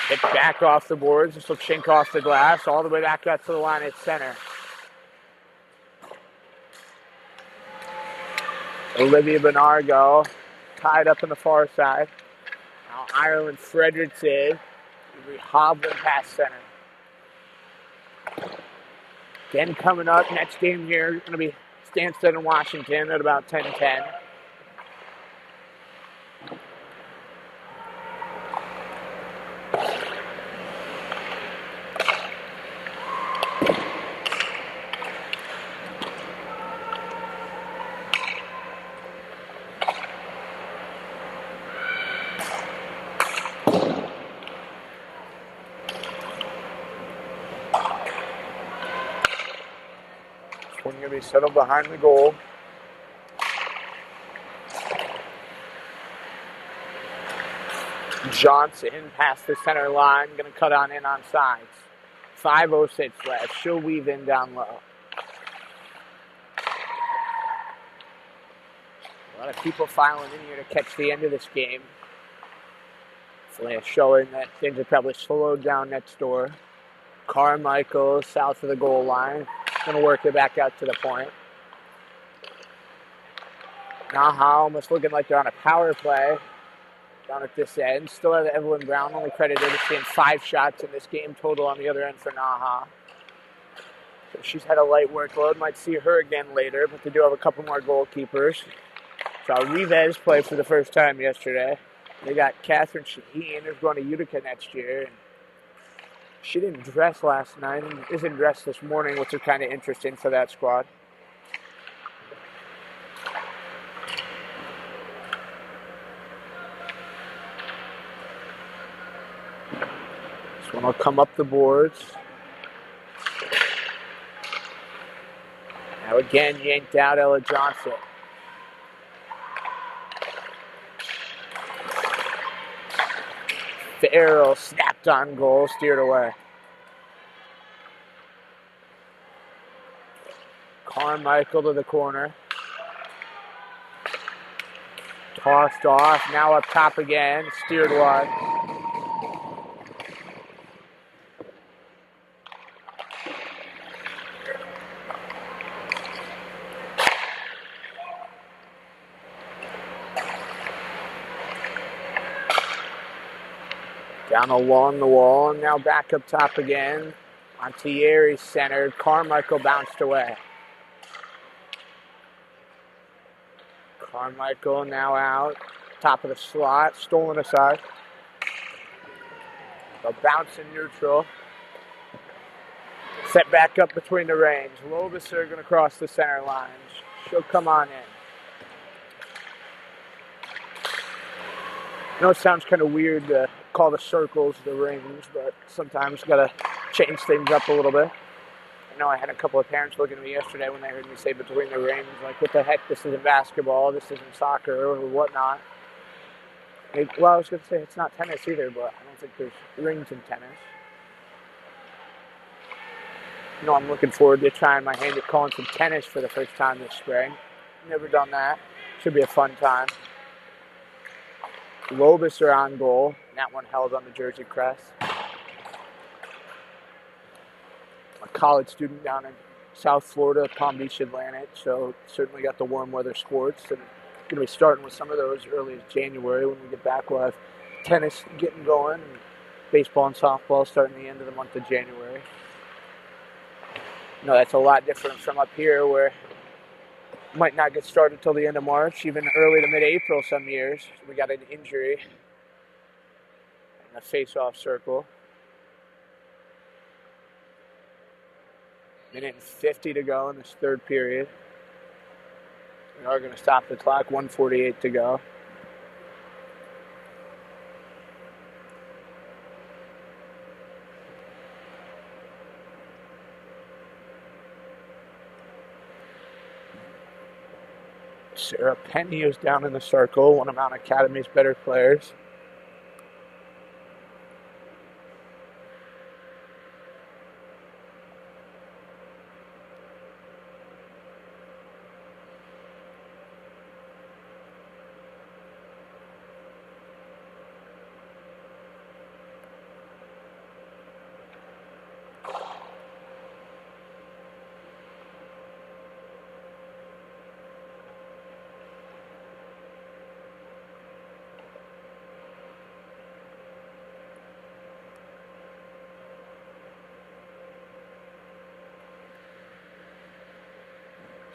Hit back off the boards. This will chink off the glass all the way back up to the line at center. Olivia Benargo tied up on the far side. Now Ireland Frederickson will be hobbling past center. Again, coming up, next game here, going to be Stansted and Washington at about 10:10. One going to be settled behind the goal. Johnson past the center line, going to cut on in on sides. 5:06 left. She'll weave in down low. A lot of people filing in here to catch the end of this game. Definitely showing that things are probably slowed down next door. Carmichael south of the goal line. Going to work it back out to the point. NAHA almost looking like they're on a power play down at this end. Still have Evelyn Brown, only credited as seeing 5 shots in this game total on the other end for NAHA. So she's had a light workload. Might see her again later, but they do have a couple more goalkeepers. Saw Rivez play for the first time yesterday. They got Catherine Shaheen, who's going to Utica next year. And she didn't dress last night and isn't dressed this morning, which is kind of interesting for that squad. This one will come up the boards. Now again, yanked out Ella Johnson. Farrell snapped on goal, steered away. Carmichael to the corner. Tossed off, now up top again, steered wide. Down along the wall, and now back up top again. Montieri centered, Carmichael bounced away. Carmichael now out, top of the slot, stolen aside. A bounce in neutral. Set back up between the reins. Loviser going to cross the center line. She'll come on in. I know it sounds kind of weird to call the circles the rings, but sometimes got to change things up a little bit. I know I had a couple of parents looking at me yesterday when they heard me say between the rings, like, what the heck, this isn't basketball, this isn't soccer, or whatnot. Well, I was going to say it's not tennis either, but I don't think there's rings in tennis. You know, I'm looking forward to trying my hand at calling some tennis for the first time this spring. Never done that. Should be a fun time. Loviser on goal. That one held on the jersey crest. A college student down in South Florida, Palm Beach Atlantic, so certainly got the warm weather sports. And going to be starting with some of those early as January. When we get back, we'll have tennis getting going, and baseball and softball starting the end of the month of January. You know, that's a lot different from up here, where it might not get started until the end of March, even early to mid-April some years. We got an injury in the face-off circle. Minute and 50 to go in this third period. We are going to stop the clock, 1:48 to go. Sarah Penny is down in the circle, one of Mount Academy's better players.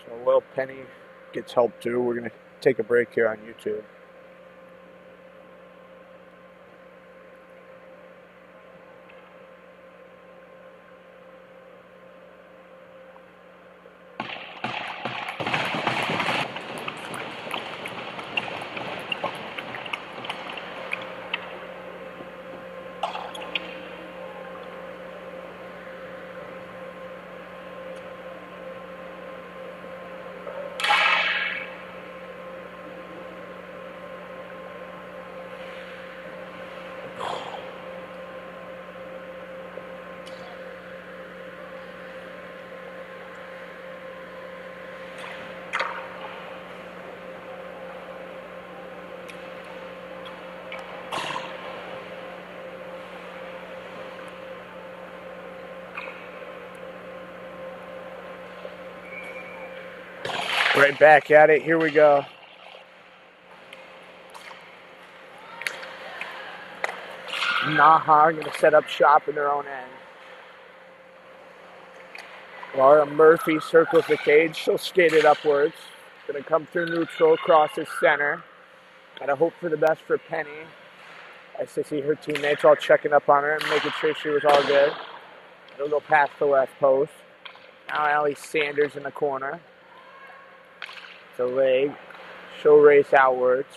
So Will Penny gets help too. We're going to take a break here on YouTube. Right back at it. Here we go. NAHA are going to set up shop in their own end. Laura Murphy circles the cage. She'll skate it upwards. Going to come through neutral, crosses center. Got to hope for the best for Penny. As to see her teammates all checking up on her and making sure she was all good. It'll go past the left post. Now Allie Sanders in the corner. It's a leg. She'll race outwards.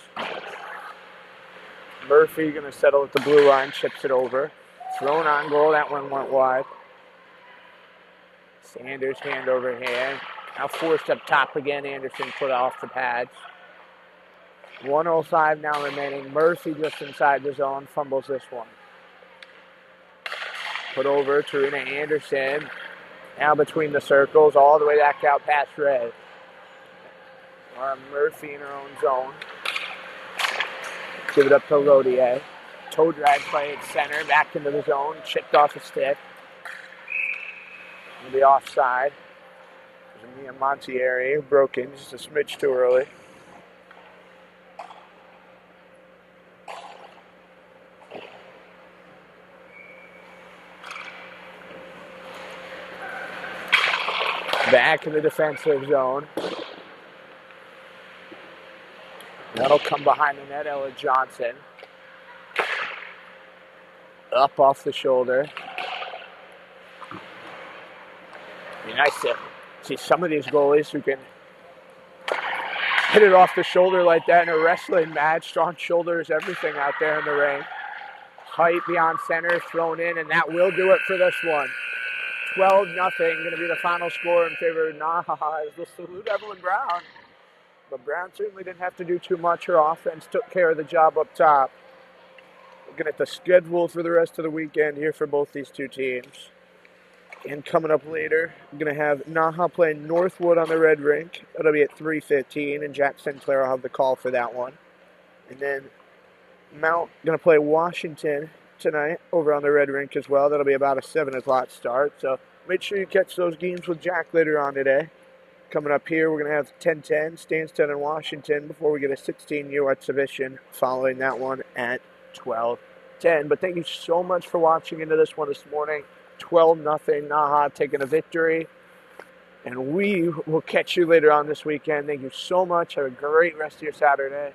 Murphy going to settle at the blue line, chips it over. Thrown on goal. That one went wide. Sanders hand over hand. Now forced up top again. Anderson put off the pads. 1:05 now remaining. Murphy just inside the zone. Fumbles this one. Put over to Rena Anderson. Now between the circles. All the way back out past Ray. Murphy in her own zone. Give it up to Lodier. Toe drag play at center. Back into the zone. Chipped off a stick. It'll be offside. There's Mia Montieri. Broken just a smidge too early. Back in the defensive zone. That'll come behind the net. Ella Johnson. Up off the shoulder. Be nice to see some of these goalies who can hit it off the shoulder like that in a wrestling match. Strong shoulders, everything out there in the ring. Height beyond center, thrown in, and that will do it for this one. 12-0, going to be the final score in favor of NAHA. We'll salute Evelyn Brown. But Brown certainly didn't have to do too much. Her offense took care of the job up top. Looking at the schedule for the rest of the weekend here for both these two teams. And coming up later, we're going to have NAHA playing Northwood on the Red Rink. That'll be at 3:15, and Jack Sinclair will have the call for that one. And then Mount going to play Washington tonight over on the Red Rink as well. That'll be about a 7 o'clock start. So make sure you catch those games with Jack later on today. Coming up here, we're going to have 10-10, Stanston and Washington before we get a 16U exhibition following that one at 12-10. But thank you so much for watching into this one this morning. 12-0, NAHA taking a victory. And we will catch you later on this weekend. Thank you so much. Have a great rest of your Saturday.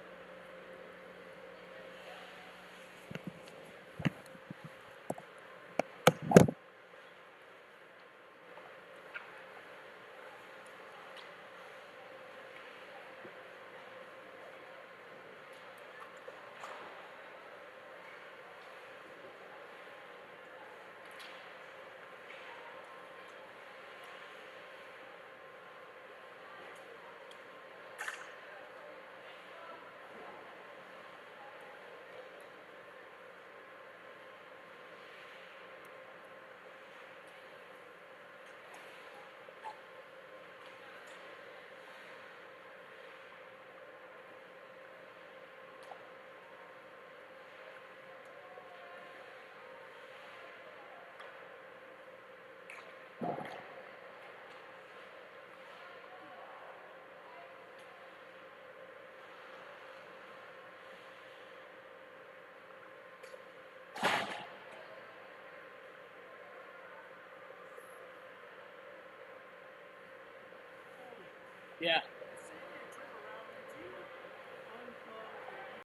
Yeah.